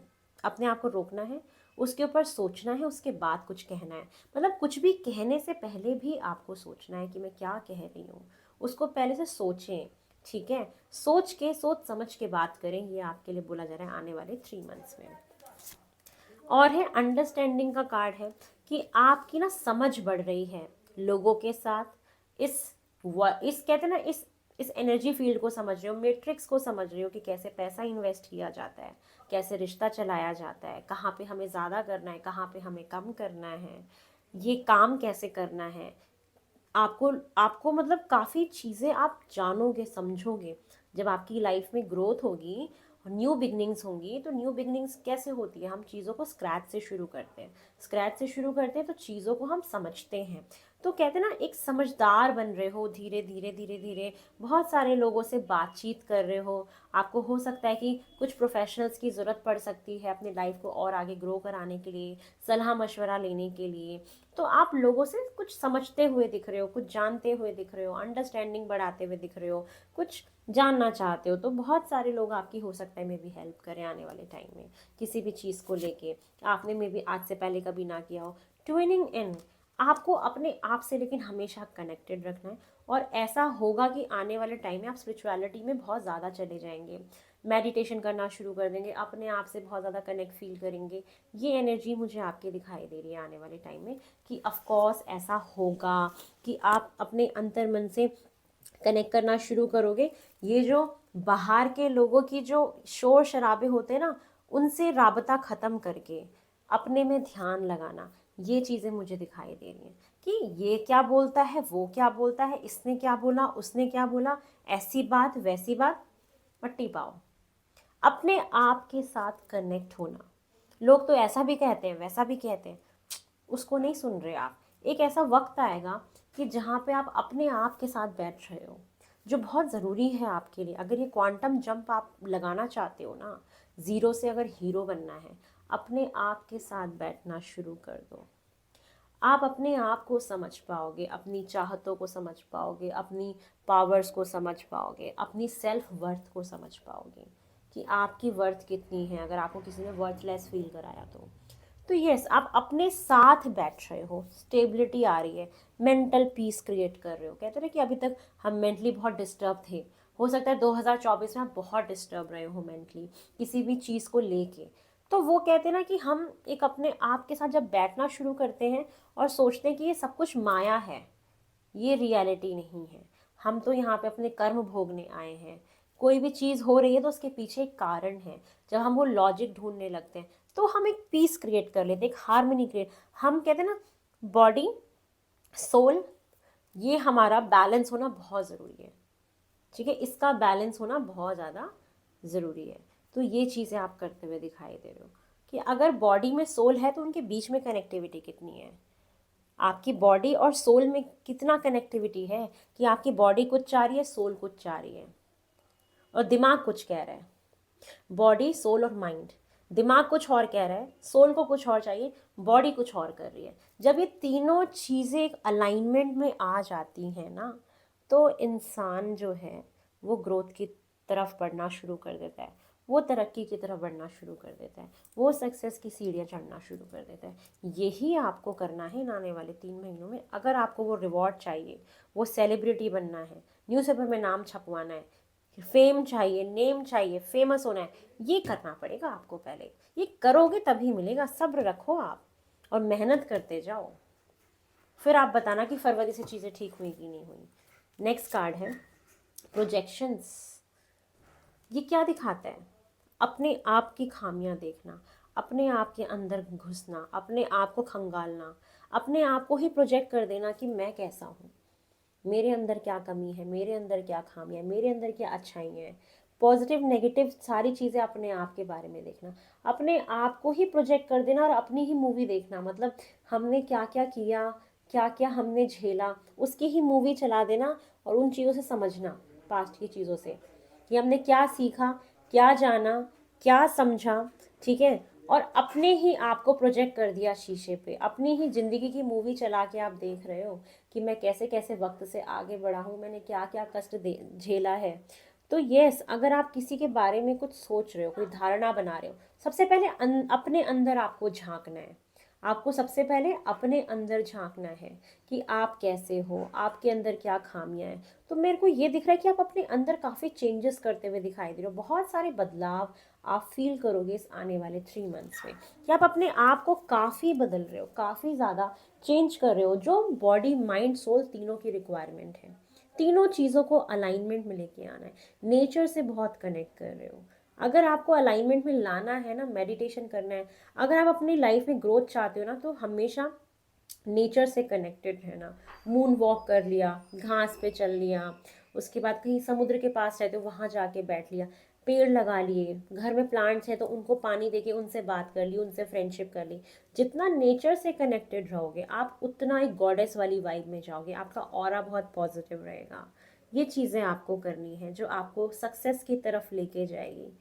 Speaker 1: अपने आप को रोकना है, उसके ऊपर सोचना है, उसके बाद कुछ कहना है। मतलब कुछ भी कहने से पहले भी आपको सोचना है कि मैं क्या कह रही हूँ, उसको पहले से सोचें, ठीक है। सोच के, सोच समझ के बात करें, ये आपके लिए बोला जा रहा है आने वाले 3 मंथ्स में। और है अंडरस्टैंडिंग का कार्ड है कि आपकी ना समझ बढ़ रही है लोगों के साथ, इस कहते हैं ना, इस एनर्जी फील्ड को समझ रहे हो, मैट्रिक्स को समझ रहे हो कि कैसे पैसा इन्वेस्ट किया जाता है, कैसे रिश्ता चलाया जाता है, कहाँ पे हमें ज़्यादा करना है, कहाँ पे हमें कम करना है, ये काम कैसे करना है। आपको आपको मतलब काफ़ी चीज़ें आप जानोगे, समझोगे। जब आपकी लाइफ में ग्रोथ होगी, न्यू बिगनिंग्स होंगी, तो न्यू बिगनिंग्स कैसे होती है, हम चीज़ों को स्क्रैच से शुरू करते हैं, स्क्रैच से शुरू करते हैं तो चीज़ों को हम समझते हैं। तो कहते हैं ना, एक समझदार बन रहे हो, धीरे धीरे धीरे धीरे बहुत सारे लोगों से बातचीत कर रहे हो। आपको हो सकता है कि कुछ प्रोफेशनल्स की ज़रूरत पड़ सकती है अपनी लाइफ को और आगे ग्रो कराने के लिए, सलाह मशवरा लेने के लिए। तो आप लोगों से कुछ समझते हुए दिख रहे हो, कुछ जानते हुए दिख रहे हो, अंडरस्टैंडिंग बढ़ाते हुए दिख रहे हो, कुछ जानना चाहते हो। तो बहुत सारे लोग आपकी हो सकता है मे भी हेल्प करें आने वाले टाइम में किसी भी चीज़ को लेके, आपने मे भी आज से पहले कभी ना किया हो। ट्विनिंग इन, आपको अपने आप से लेकिन हमेशा कनेक्टेड रखना है। और ऐसा होगा कि आने वाले टाइम में आप स्पिरिचुअलिटी में बहुत ज़्यादा चले जाएंगे, मेडिटेशन करना शुरू कर देंगे, अपने आप से बहुत ज़्यादा कनेक्ट फील करेंगे। ये एनर्जी मुझे आपके दिखाई दे रही है आने वाले टाइम में कि ऑफ कोर्स ऐसा होगा कि आप अपने अंतर मन से कनेक्ट करना शुरू करोगे। ये जो बाहर के लोगों की जो शोर शराबे होते हैं ना, उनसे राबता ख़त्म करके अपने में ध्यान लगाना, ये चीज़ें मुझे दिखाई दे रही हैं कि ये क्या बोलता है, वो क्या बोलता है, इसने क्या बोला, उसने क्या बोला, ऐसी बात वैसी बात, पट्टी पाओ। अपने आप के साथ कनेक्ट होना। लोग तो ऐसा भी कहते हैं, वैसा भी कहते हैं, उसको नहीं सुन रहे आप। एक ऐसा वक्त आएगा कि जहाँ पे आप अपने आप के साथ बैठ रहे हो, जो बहुत ज़रूरी है आपके लिए। अगर ये क्वांटम जंप आप लगाना चाहते हो ना, ज़ीरो से अगर हीरो बनना है, अपने आप के साथ बैठना शुरू कर दो। आप अपने आप को समझ पाओगे, अपनी चाहतों को समझ पाओगे, अपनी पावर्स को समझ पाओगे, अपनी सेल्फ वर्थ को समझ पाओगे कि आपकी वर्थ कितनी है, अगर आपको किसी ने वर्थलेस फील कराया तो यस, आप अपने साथ बैठ रहे हो, स्टेबिलिटी आ रही है, मेंटल पीस क्रिएट कर रहे हो। कहते हैं ना कि अभी तक हम मेंटली बहुत डिस्टर्ब थे, हो सकता है 2024 में आप बहुत डिस्टर्ब रहे हो मेंटली किसी भी चीज़ को लेके। तो वो कहते हैं ना कि हम एक अपने आप के साथ जब बैठना शुरू करते हैं और सोचते हैं कि ये सब कुछ माया है, ये रियलिटी नहीं है, हम तो यहाँ पे अपने कर्म भोगने आए हैं, कोई भी चीज़ हो रही है तो उसके पीछे एक कारण है। जब हम वो लॉजिक ढूंढने लगते हैं तो हम एक पीस क्रिएट कर लेते हैं, एक हार्मनी क्रिएट। हम कहते हैं ना, बॉडी सोल, ये हमारा बैलेंस होना बहुत ज़रूरी है, ठीक है। इसका बैलेंस होना बहुत ज़्यादा ज़रूरी है। तो ये चीज़ें आप करते हुए दिखाई दे रहे हो कि अगर बॉडी में सोल है तो उनके बीच में कनेक्टिविटी कितनी है, आपकी बॉडी और सोल में कितना कनेक्टिविटी है कि आपकी बॉडी कुछ चाह रही है, सोल कुछ चाह रही है, और दिमाग कुछ कह रहा है। बॉडी, सोल और माइंड, दिमाग कुछ और कह रहा है, सोल को कुछ और चाहिए, बॉडी कुछ और कर रही है। जब ये तीनों चीज़ें एक अलाइनमेंट में आ जाती हैं ना, तो इंसान जो है वो ग्रोथ की तरफ बढ़ना शुरू कर देता है, वो तरक्की की तरफ बढ़ना शुरू कर देता है, वो सक्सेस की सीढ़ियाँ चढ़ना शुरू कर देता है। यही आपको करना है इन आने वाले 3 महीनों में। अगर आपको वो रिवॉर्ड चाहिए, वो सेलिब्रिटी बनना है, न्यूज़पेपर में नाम छपवाना है, फेम चाहिए, नेम चाहिए, फेमस होना है, ये करना पड़ेगा आपको पहले। ये करोगे तभी मिलेगा। सब्र रखो आप और मेहनत करते जाओ, फिर आप बताना कि फरवरी से चीज़ें ठीक हुई कि नहीं हुई। नेक्स्ट कार्ड है प्रोजेक्शंस। ये क्या दिखाता है? अपने आप की खामियां देखना, अपने आप के अंदर घुसना, अपने आप को खंगालना, अपने आप को ही प्रोजेक्ट कर देना कि मैं कैसा हूँ, मेरे अंदर क्या कमी है, मेरे अंदर क्या खामियां है, मेरे अंदर क्या अच्छाइयाँ हैं। पॉजिटिव नेगेटिव सारी चीज़ें अपने आप के बारे में देखना, अपने आप को ही प्रोजेक्ट कर देना और अपनी ही मूवी देखना। मतलब हमने क्या क्या किया, क्या क्या हमने झेला, उसकी ही मूवी चला देना और उन चीज़ों से समझना, पास्ट की चीज़ों से, कि हमने क्या सीखा, क्या जाना, क्या समझा। ठीक है। और अपने ही आप को प्रोजेक्ट कर दिया शीशे पे, अपनी ही ज़िंदगी की मूवी चला के आप देख रहे हो कि मैं कैसे कैसे वक्त से आगे बढ़ा हूँ, मैंने क्या क्या कष्ट दे झेला है। तो यस, अगर आप किसी के बारे में कुछ सोच रहे हो, कोई धारणा बना रहे हो, सबसे पहले अपने अंदर आपको झांकना है। आपको सबसे पहले अपने अंदर झांकना है कि आप कैसे हो, आपके अंदर क्या खामियां हैं। तो मेरे को ये दिख रहा है कि आप अपने अंदर काफ़ी चेंजेस करते हुए दिखाई दे रहे हो, बहुत सारे बदलाव आप फील करोगे इस आने वाले 3 मंथ्स में, कि आप अपने आप को काफ़ी बदल रहे हो, काफ़ी ज़्यादा चेंज कर रहे हो, जो बॉडी माइंड सोल तीनों की रिक्वायरमेंट है। तीनों चीज़ों को अलाइनमेंट में लेके आना है, नेचर से बहुत कनेक्ट कर रहे हो। अगर आपको अलाइनमेंट में लाना है ना, मेडिटेशन करना है, अगर आप अपनी लाइफ में ग्रोथ चाहते हो ना, तो हमेशा नेचर से कनेक्टेड रहना। मून वॉक कर लिया, घास पे चल लिया, उसके बाद कहीं समुद्र के पास रहते हो वहाँ जाके बैठ लिया, पेड़ लगा लिए, घर में प्लांट्स हैं तो उनको पानी देके उनसे बात कर ली, उनसे फ्रेंडशिप कर ली। जितना नेचर से कनेक्टेड रहोगे आप, उतना एक गॉडेस वाली वाइब में जाओगे, आपका ऑरा बहुत पॉजिटिव रहेगा। ये चीज़ें आपको करनी है जो आपको सक्सेस की तरफ लेके जाएगी।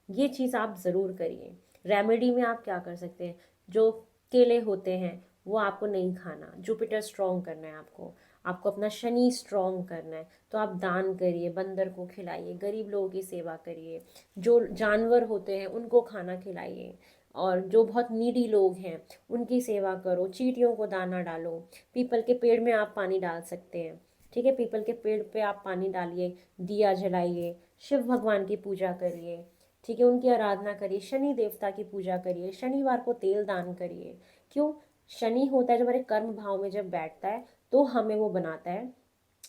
Speaker 1: ये चीज़ आप ज़रूर करिए। रेमेडी में आप क्या कर सकते हैं, जो केले होते हैं वो आपको नहीं खाना, जुपिटर स्ट्रॉन्ग करना है आपको, आपको अपना शनि स्ट्रॉन्ग करना है, तो आप दान करिए, बंदर को खिलाइए, गरीब लोगों की सेवा करिए, जो जानवर होते हैं उनको खाना खिलाइए, और जो बहुत नीडी लोग हैं उनकी सेवा करो, चींटियों को दाना डालो, पीपल के पेड़ में आप पानी डाल सकते हैं। ठीक है, पीपल के पेड़ पे आप पानी डालिए, दिया जलाइए, शिव भगवान की पूजा करिए। ठीक है, उनकी आराधना करिए, शनि देवता की पूजा करिए, शनिवार को तेल दान करिए। क्यों? शनि होता है जो हमारे कर्म भाव में जब बैठता है तो हमें वो बनाता है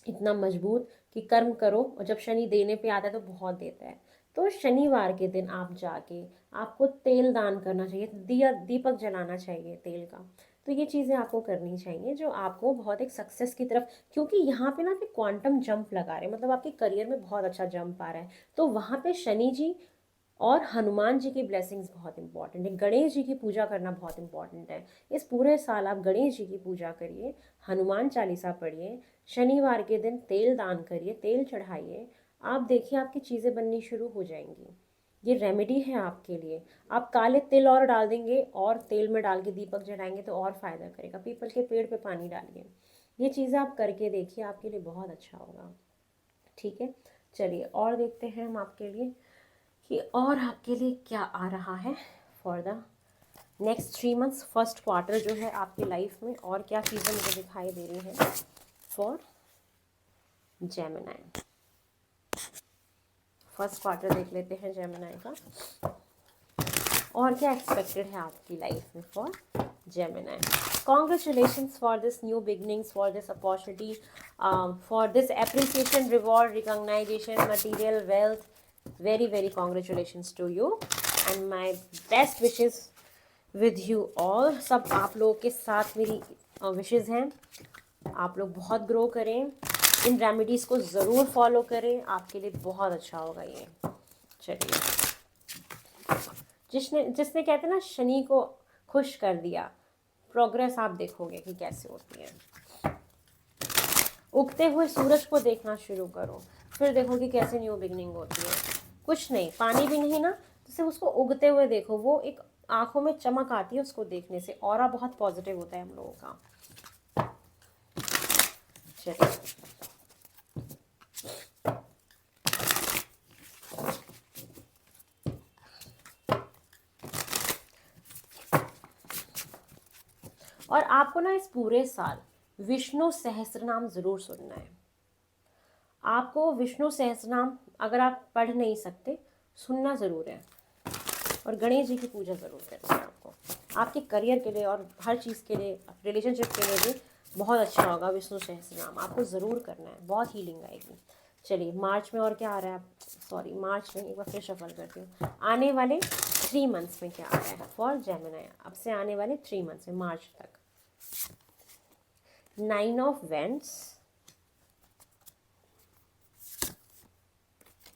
Speaker 1: इतना मजबूत कि कर्म करो, और जब शनि देने पे आता है तो बहुत देता है। तो शनिवार के दिन आप जाके, आपको तेल दान करना चाहिए, दिया दीपक जलाना चाहिए तेल का। तो ये चीज़ें आपको करनी चाहिए जो आपको बहुत एक सक्सेस की तरफ, क्योंकि यहाँ पे ना आप क्वांटम जंप लगा रहे हैं, मतलब आपके करियर में बहुत अच्छा जंप आ रहा है। तो वहाँ पे शनि जी और हनुमान जी की ब्लेसिंग्स बहुत इंपॉर्टेंट है, गणेश जी की पूजा करना बहुत इंपॉर्टेंट है। इस पूरे साल आप गणेश जी की पूजा करिए, हनुमान चालीसा पढ़िए, शनिवार के दिन तेल दान करिए, तेल चढ़ाइए। आप देखिए आपकी चीज़ें बननी शुरू हो जाएंगी। ये रेमेडी है आपके लिए। आप काले तिल और डाल देंगे और तेल में डाल के दीपक जलाएंगे तो और फ़ायदा करेगा। पीपल के पेड़ पे पानी डालिए, ये चीज़ें आप करके देखिए, आपके लिए बहुत अच्छा होगा। ठीक है, चलिए और देखते हैं हम आपके लिए कि और आपके लिए क्या आ रहा है for the next 3 months, first quarter जो है आपकी लाइफ में, और क्या चीज़ें मुझे दिखाई दे रही हैं फॉर जेमिनाई। फर्स्ट क्वार्टर देख लेते हैं जेमिनाई का, और क्या एक्सपेक्टेड है आपकी लाइफ में for Gemini. Congratulations for this new beginnings, for this opportunity, for this appreciation, reward, recognition, material wealth. Very very congratulations to you and my best wishes with you all. सब आप लोगों के साथ मेरी विशेज़ हैं। आप लोग बहुत ग्रो करें, इन रेमेडीज़ को ज़रूर फॉलो करें, आपके लिए बहुत अच्छा होगा ये। चलिए, जिसने जिसने कहते हैं ना शनि को खुश कर दिया, प्रोग्रेस आप देखोगे कि कैसे होती है। उगते हुए सूरज को देखना शुरू करो, फिर देखोगे कैसे न्यू बिगनिंग होती है। कुछ नहीं, पानी भी नहीं ना, तो सिर्फ उसको उगते हुए देखो, वो एक आंखों में चमक आती है उसको देखने से, ऑरा बहुत पॉजिटिव होता है हम लोगों का। चलिए, और आपको ना इस पूरे साल विष्णु सहस्त्रनाम ज़रूर सुनना है। आपको विष्णु सहस्त्रनाम अगर आप पढ़ नहीं सकते, सुनना ज़रूर है, और गणेश जी की पूजा ज़रूर करनी है आपको। आपके करियर के लिए और हर चीज़ के लिए, रिलेशनशिप के लिए भी बहुत अच्छा होगा विष्णु सहस्त्रनाम, आपको ज़रूर करना है, बहुत हीलिंग आएगी। चलिए मार्च में और क्या आ रहा है, सॉरी मार्च में, एक बार फिर शफल करती हूँ, आने वाले 3 मंथ्स में क्या आ रहा है फॉर जेमिनी, अब से आने वाले 3 मंथ्स में मार्च तक। 9 of vents,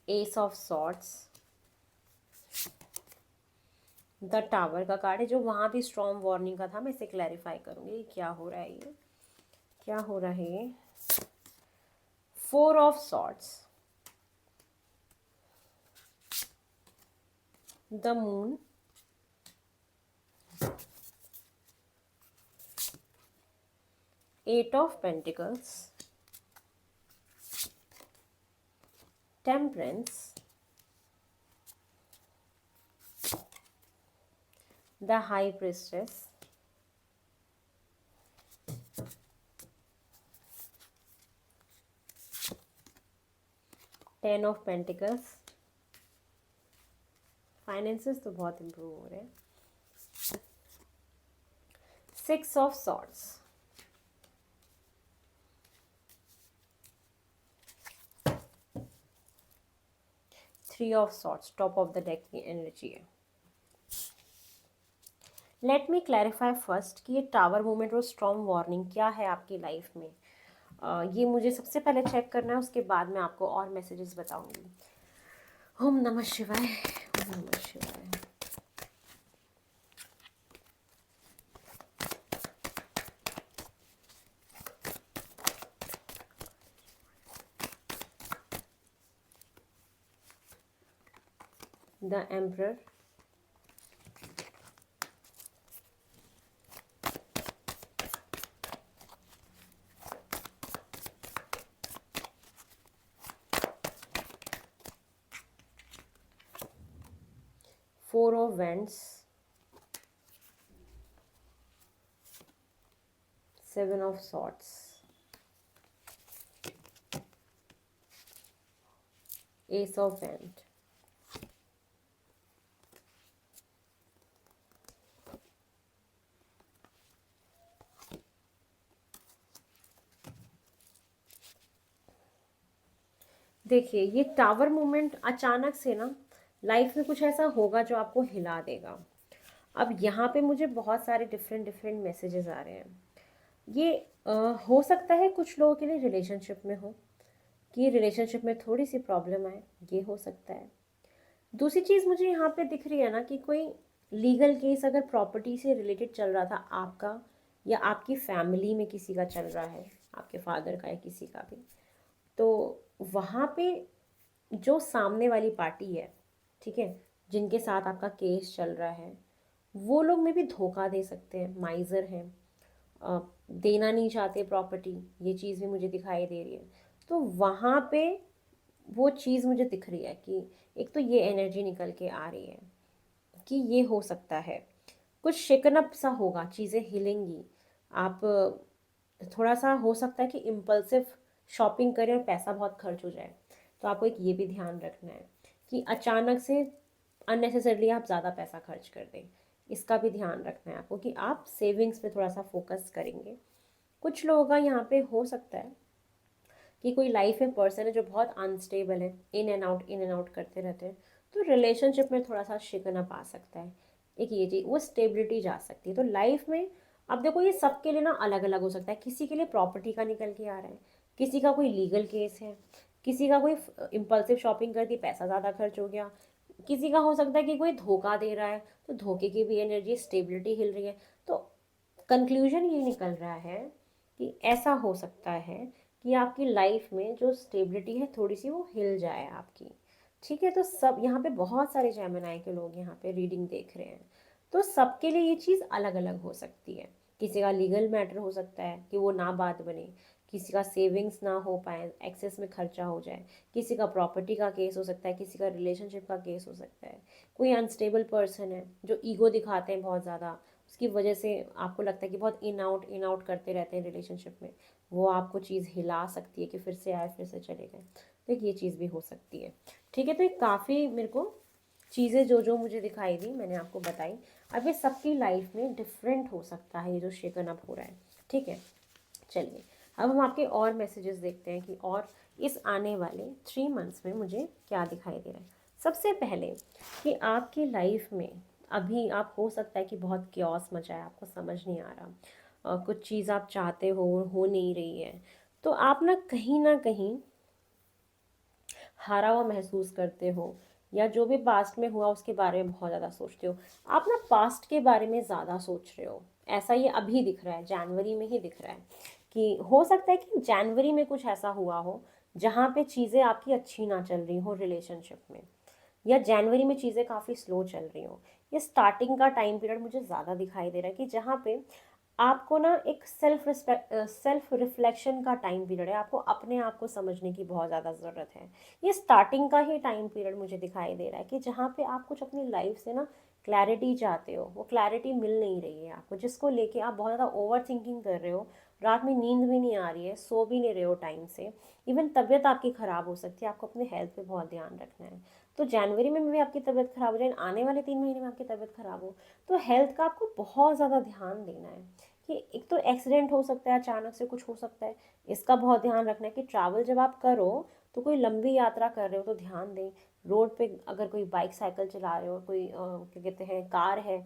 Speaker 1: S of swords, the tower का कार्ड है, जो वहाँ भी स्ट्रॉन्ग वार्निंग का था, मैं इसे क्लैरिफाई करूँगी क्या हो रहा है, ये क्या हो रहा है ये। 4 of swords, the moon, eight of pentacles, temperance, the high priestess, 10 of pentacles, finances तो बहुत इम्प्रूव हो रहे हैं, 6 of swords, 3 of swords, top of the deck की एनर्जी है। लेट मी क्लैरिफाई फर्स्ट कि ये टावर मूवमेंट और स्ट्रॉन्ग वार्निंग क्या है आपकी लाइफ में। ये मुझे सबसे पहले चेक करना है, उसके बाद मैं आपको और मैसेजेस बताऊंगी। ओम नमः शिवाय, ओम नमः शिवाय। The emperor, four of vents, 7 of swords, S of went, देखिए ये टावर मूवमेंट अचानक से ना लाइफ में कुछ ऐसा होगा जो आपको हिला देगा। अब यहाँ पे मुझे बहुत सारे डिफरेंट डिफरेंट मैसेजेस आ रहे हैं। ये हो सकता है कुछ लोगों के लिए रिलेशनशिप में हो, कि रिलेशनशिप में थोड़ी सी प्रॉब्लम आए, ये हो सकता है। दूसरी चीज़ मुझे यहाँ पे दिख रही है ना कि कोई लीगल केस अगर प्रॉपर्टी से रिलेटेड चल रहा था आपका, या आपकी फैमिली में किसी का चल रहा है, आपके फादर का या किसी का भी, तो वहाँ पे जो सामने वाली पार्टी है, ठीक है, जिनके साथ आपका केस चल रहा है, वो लोग में भी धोखा दे सकते हैं, माइजर हैं, देना नहीं चाहते प्रॉपर्टी, ये चीज़ भी मुझे दिखाई दे रही है। तो वहाँ पे वो चीज़ मुझे दिख रही है कि एक तो ये एनर्जी निकल के आ रही है कि ये हो सकता है कुछ शेकन सा होगा, चीज़ें हिलेंगी, आप थोड़ा सा हो सकता है कि इम्पल्सिव शॉपिंग करें और पैसा बहुत खर्च हो जाए। तो आपको एक ये भी ध्यान रखना है कि अचानक से अननेसेसरली आप ज़्यादा पैसा खर्च कर दें, इसका भी ध्यान रखना है आपको कि आप सेविंग्स पे थोड़ा सा फोकस करेंगे। कुछ लोगों का यहाँ पे हो सकता है कि कोई लाइफ में पर्सन है जो बहुत अनस्टेबल है, इन एंड आउट करते रहते हैं, तो रिलेशनशिप में थोड़ा सा शिकन अप आ सकता है। एक ये चीज़, वो स्टेबिलिटी जा सकती है। तो लाइफ में अब देखो ये सबके लिए ना अलग अलग हो सकता है। किसी के लिए प्रॉपर्टी का निकल के आ रहा है, किसी का कोई लीगल केस है, किसी का कोई इम्पल्सिव शॉपिंग कर दी, पैसा ज़्यादा खर्च हो गया, किसी का हो सकता है कि कोई धोखा दे रहा है, तो धोखे की भी एनर्जी, स्टेबिलिटी हिल रही है। तो कंक्लूजन ये निकल रहा है कि ऐसा हो सकता है कि आपकी लाइफ में जो स्टेबिलिटी है थोड़ी सी वो हिल जाए आपकी। ठीक है, तो सब यहाँ पे बहुत सारे जेमिनी के लोग यहाँ पे रीडिंग देख रहे हैं, तो सबके लिए ये चीज़ अलग अलग हो सकती है। किसी का लीगल मैटर हो सकता है कि वो ना बात बने, किसी का सेविंग्स ना हो पाए, एक्सेस में खर्चा हो जाए, किसी का प्रॉपर्टी का केस हो सकता है, किसी का रिलेशनशिप का केस हो सकता है, कोई अनस्टेबल पर्सन है जो ईगो दिखाते हैं बहुत ज़्यादा, उसकी वजह से आपको लगता है कि बहुत इन आउट करते रहते हैं रिलेशनशिप में, वो आपको चीज़ हिला सकती है कि फिर से आए फिर से चले गए। तो एक ये चीज़ भी हो सकती है। ठीक है, तो ये काफ़ी मेरे को चीज़ें जो जो मुझे दिखाई दी मैंने आपको बताई। अब ये सबकी लाइफ में डिफरेंट हो सकता है, ये जो शेकन अप हो रहा है। ठीक है, चलिए अब हम आपके और मैसेजेस देखते हैं कि और इस आने वाले 3 मंथ्स में मुझे क्या दिखाई दे रहा है। सबसे पहले कि आपकी लाइफ में अभी आप हो सकता है कि बहुत क्योस मचा है, आपको समझ नहीं आ रहा, कुछ चीज़ आप चाहते हो नहीं रही है, तो आप ना कहीं हारा हुआ महसूस करते हो, या जो भी पास्ट में हुआ उसके बारे में बहुत ज़्यादा सोचते हो। आप पास्ट के बारे में ज़्यादा सोच रहे हो, ऐसा ये अभी दिख रहा है, जनवरी में ही दिख रहा है कि हो सकता है कि जनवरी में कुछ ऐसा हुआ हो जहाँ पे चीज़ें आपकी अच्छी ना चल रही हो रिलेशनशिप में, या जनवरी में चीज़ें काफ़ी स्लो चल रही हो। ये स्टार्टिंग का टाइम पीरियड मुझे ज़्यादा दिखाई दे रहा है कि जहाँ पे आपको एक सेल्फ रिफ्लेक्शन का टाइम पीरियड है, आपको अपने आप को समझने की बहुत ज़्यादा ज़रूरत है। ये स्टार्टिंग का ही टाइम पीरियड मुझे दिखाई दे रहा है कि जहाँ पे आप कुछ अपनी लाइफ से क्लैरिटी चाहते हो, वो क्लैरिटी मिल नहीं रही है आपको, जिसको लेके आप बहुत ज़्यादा ओवर थिंकिंग कर रहे हो, रात में नींद भी नहीं आ रही है, सो भी नहीं रहे हो टाइम से, इवन तबीयत आपकी ख़राब हो सकती है। आपको अपने हेल्थ पे बहुत ध्यान रखना है। तो जनवरी में भी आपकी तबीयत ख़राब हो जाए, आने वाले 3 महीने में आपकी तबीयत ख़राब हो, तो हेल्थ का आपको बहुत ज़्यादा ध्यान देना है कि एक तो एक्सीडेंट हो सकता है, अचानक से कुछ हो सकता है, इसका बहुत ध्यान रखना है कि ट्रैवल जब आप करो तो कोई लंबी यात्रा कर रहे हो तो ध्यान दें। रोड पे अगर कोई बाइक साइकिल चला रहे हो, कोई क्या कहते हैं कार है,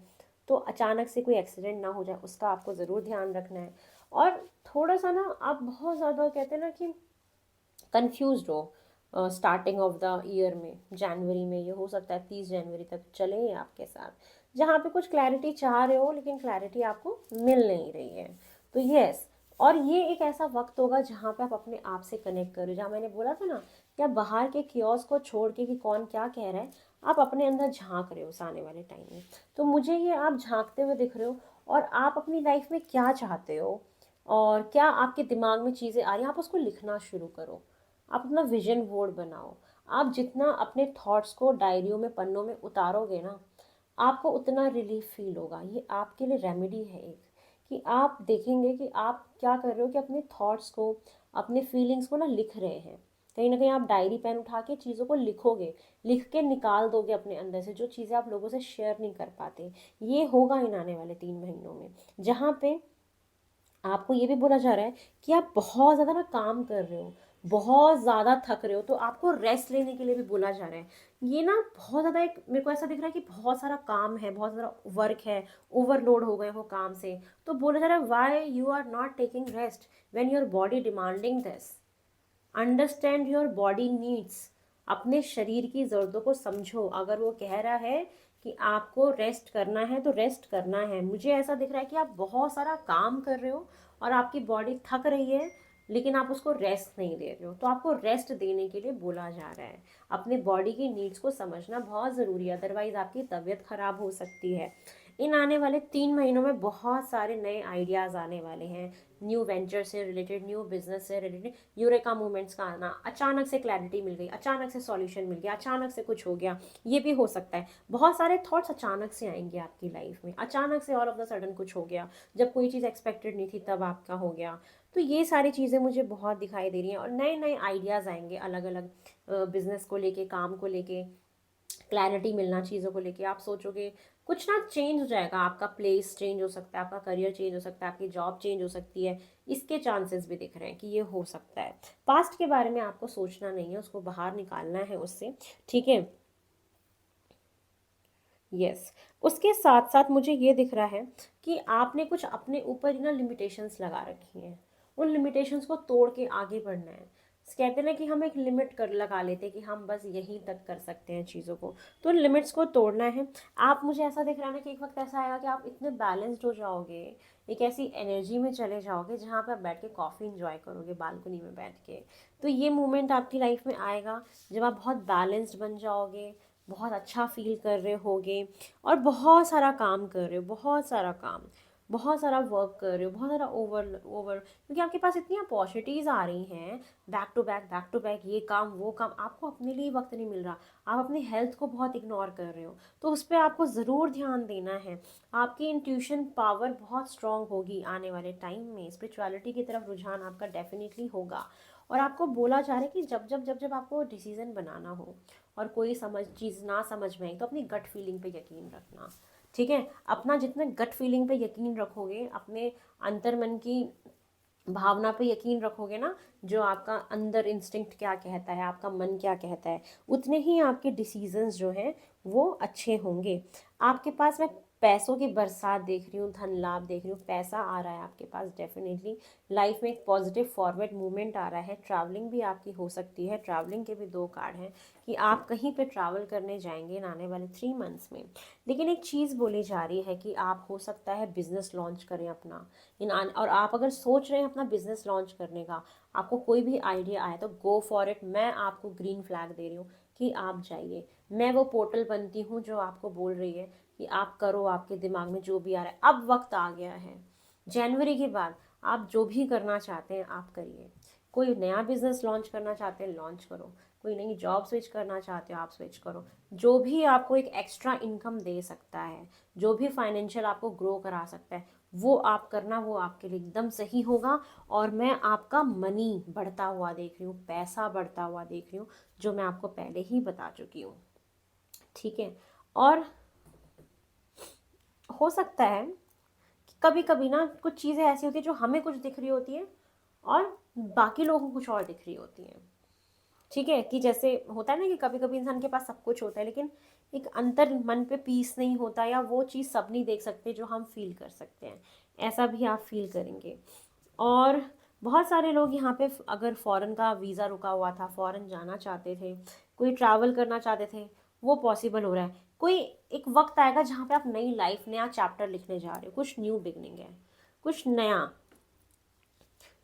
Speaker 1: तो अचानक से कोई एक्सीडेंट ना हो जाए, उसका आपको ज़रूर ध्यान रखना है। और थोड़ा सा आप बहुत ज़्यादा कहते हैं कि कंफ्यूज्ड हो स्टार्टिंग ऑफ द ईयर में, जनवरी में, ये हो सकता है 30 जनवरी तक चले ये आपके साथ, जहाँ पे कुछ क्लैरिटी चाह रहे हो लेकिन क्लैरिटी आपको मिल नहीं रही है। तो यस, और ये एक ऐसा वक्त होगा जहाँ पे आप अपने आप से कनेक्ट करो, जहाँ मैंने बोला था कि आप बाहर के कियोस को छोड़ के कि कौन क्या कह रहा है, आप अपने अंदर झांक रहे हो उस आने वाले टाइम में। तो मुझे ये आप झांकते हुए दिख रहे हो, और आप अपनी लाइफ में क्या चाहते हो और क्या आपके दिमाग में चीज़ें आ रही हैं, आप उसको लिखना शुरू करो। आप अपना विजन बोर्ड बनाओ। आप जितना अपने थॉट्स को डायरियों में, पन्नों में उतारोगे ना, आपको उतना रिलीफ फील होगा। ये आपके लिए रेमेडी है एक, कि आप देखेंगे कि आप क्या कर रहे हो कि अपने थॉट्स को, अपने फीलिंग्स को लिख रहे हैं। कहीं ना कहीं आप डायरी पेन उठा के चीज़ों को लिखोगे, लिख के निकाल दोगे अपने अंदर से, जो चीज़ें आप लोगों से शेयर नहीं कर पाते। ये होगा इन आने वाले 3 महीनों में, जहाँ पे आपको ये भी बोला जा रहा है कि आप बहुत ज़्यादा काम कर रहे हो, बहुत ज़्यादा थक रहे हो, तो आपको रेस्ट लेने के लिए भी बोला जा रहा है। ये बहुत ज़्यादा एक मेरे को ऐसा दिख रहा है कि बहुत सारा काम है, बहुत ज़्यादा वर्क है, ओवरलोड हो गए हो काम से, तो बोला जा रहा है why you are not taking rest when your body demanding this. Understand your body needs. अपने शरीर की ज़रूरतों को समझो। अगर वो कह रहा है कि आपको रेस्ट करना है तो रेस्ट करना है। मुझे ऐसा दिख रहा है कि आप बहुत सारा काम कर रहे हो और आपकी बॉडी थक रही है, लेकिन आप उसको रेस्ट नहीं दे रहे हो, तो आपको रेस्ट देने के लिए बोला जा रहा है। अपने बॉडी की नीड्स को समझना बहुत ज़रूरी है, अदरवाइज़ आपकी तबीयत ख़राब हो सकती है। इन आने वाले 3 महीनों में बहुत सारे नए आइडियाज़ आने वाले हैं, न्यू वेंचर से रिलेटेड, न्यू बिजनेस से रिलेटेड, यूरेका मूवमेंट्स का आना, अचानक से क्लैरिटी मिल गई, अचानक से सॉल्यूशन मिल गया, अचानक से कुछ हो गया, ये भी हो सकता है। बहुत सारे थॉट्स अचानक से आएंगे आपकी लाइफ में, अचानक से ऑल ऑफ द सडन कुछ हो गया, जब कोई चीज़ एक्सपेक्टेड नहीं थी तब आपका हो गया। तो ये सारी चीज़ें मुझे बहुत दिखाई दे रही हैं, और नए नए आइडियाज़ आएंगे अलग अलग बिजनेस को लेके, काम को लेके, क्लैरिटी मिलना चीज़ों को लेके। आप सोचोगे कुछ चेंज हो जाएगा, आपका प्लेस चेंज हो सकता है, आपका करियर चेंज हो सकता है, आपकी जॉब चेंज हो सकती है, इसके चांसेस भी दिख रहे हैं कि ये हो सकता है। पास्ट के बारे में आपको सोचना नहीं है, उसको बाहर निकालना है उससे, ठीक है। यस, उसके साथ साथ मुझे ये दिख रहा है कि आपने कुछ अपने ऊपर ही लिमिटेशंस लगा रखी हैं, उन लिमिटेशंस को तोड़ के आगे बढ़ना है। कहते हैं ना कि हम एक लिमिट कर लगा लेते हैं कि हम बस यहीं तक कर सकते हैं चीज़ों को, तो उन लिमिट्स को तोड़ना है। आप, मुझे ऐसा दिख रहा है ना कि एक वक्त ऐसा आएगा कि आप इतने बैलेंस्ड हो जाओगे, एक ऐसी एनर्जी में चले जाओगे जहाँ पे आप बैठ के कॉफ़ी इंजॉय करोगे बालकनी में बैठ के। तो ये मोमेंट आपकी लाइफ में आएगा जब आप बहुत बैलेंस्ड बन जाओगे, बहुत अच्छा फील कर रहे होगे, और बहुत सारा काम कर रहे हो, बहुत सारा काम, बहुत सारा वर्क कर रहे हो, बहुत सारा ओवर ओवर, क्योंकि आपके पास इतनी अपॉर्चुनिटीज़ आ रही हैं, बैक टू बैक, ये काम वो काम, आपको अपने लिए वक्त नहीं मिल रहा, आप अपनी हेल्थ को बहुत इग्नोर कर रहे हो, तो उस पर आपको ज़रूर ध्यान देना है। आपकी इंट्यूशन पावर बहुत स्ट्रांग होगी आने वाले टाइम में, स्पिरिचुअलिटी की तरफ रुझान आपका डेफिनेटली होगा। और आपको बोला जा रहा है कि जब जब आपको डिसीज़न बनाना हो और कोई चीज़ ना समझ में आई, तो अपनी गट फीलिंग पे यकीन रखना, ठीक है। अपना जितना गट फीलिंग पे यकीन रखोगे, अपने अंतर्मन की भावना पे यकीन रखोगे ना, जो आपका अंदर इंस्टिंक्ट क्या कहता है, आपका मन क्या कहता है, उतने ही आपके डिसीजंस जो हैं वो अच्छे होंगे। आपके पास मैं पैसों की बरसात देख रही हूँ, धन लाभ देख रही हूँ, पैसा आ रहा है आपके पास डेफिनेटली। लाइफ में एक पॉजिटिव फॉरवर्ड मूवमेंट आ रहा है। ट्रैवलिंग भी आपकी हो सकती है, ट्रैवलिंग के भी 2 कार्ड हैं कि आप कहीं पे ट्रैवल करने जाएंगे इन आने वाले 3 मंथ्स में। लेकिन एक चीज़ बोली जा रही है कि आप हो सकता है बिजनेस लॉन्च करें अपना और आप अगर सोच रहे हैं अपना बिजनेस लॉन्च करने का, आपको कोई भी आइडिया आए तो गो फॉर इट। मैं आपको ग्रीन फ्लैग दे रही हूँ कि आप जाइए। मैं वो पोर्टल बनती हूँ जो आपको बोल रही है कि आप करो, आपके दिमाग में जो भी आ रहा है। अब वक्त आ गया है, जनवरी के बाद आप जो भी करना चाहते हैं आप करिए। कोई नया बिजनेस लॉन्च करना चाहते हैं लॉन्च करो, कोई नई जॉब स्विच करना चाहते हो आप स्विच करो। जो भी आपको एक एक्स्ट्रा इनकम दे सकता है, जो भी फाइनेंशियल आपको ग्रो करा सकता है, वो आप करना, वो आपके लिए एकदम सही होगा। और मैं आपका मनी बढ़ता हुआ देख रही हूँ, पैसा बढ़ता हुआ देख रही हूँ, जो मैं आपको पहले ही बता चुकी हूँ। ठीक है। और हो सकता है कि कभी कभी ना कुछ चीज़ें ऐसी होती है जो हमें कुछ दिख रही होती है और बाकी लोगों को कुछ और दिख रही होती है। ठीक है, कि जैसे होता है ना कि कभी कभी इंसान के पास सब कुछ होता है लेकिन एक अंतर मन पे पीस नहीं होता, या वो चीज़ सब नहीं देख सकते जो हम फील कर सकते हैं। ऐसा भी आप फील करेंगे। और बहुत सारे लोग यहाँ पे अगर फॉरेन का वीज़ा रुका हुआ था, फॉरेन जाना चाहते थे, कोई ट्रैवल करना चाहते थे, वो पॉसिबल हो रहा है। कोई एक वक्त आएगा जहाँ पे आप नई लाइफ, नया चैप्टर लिखने जा रहे हो, कुछ न्यू बिगनिंग है, कुछ नया,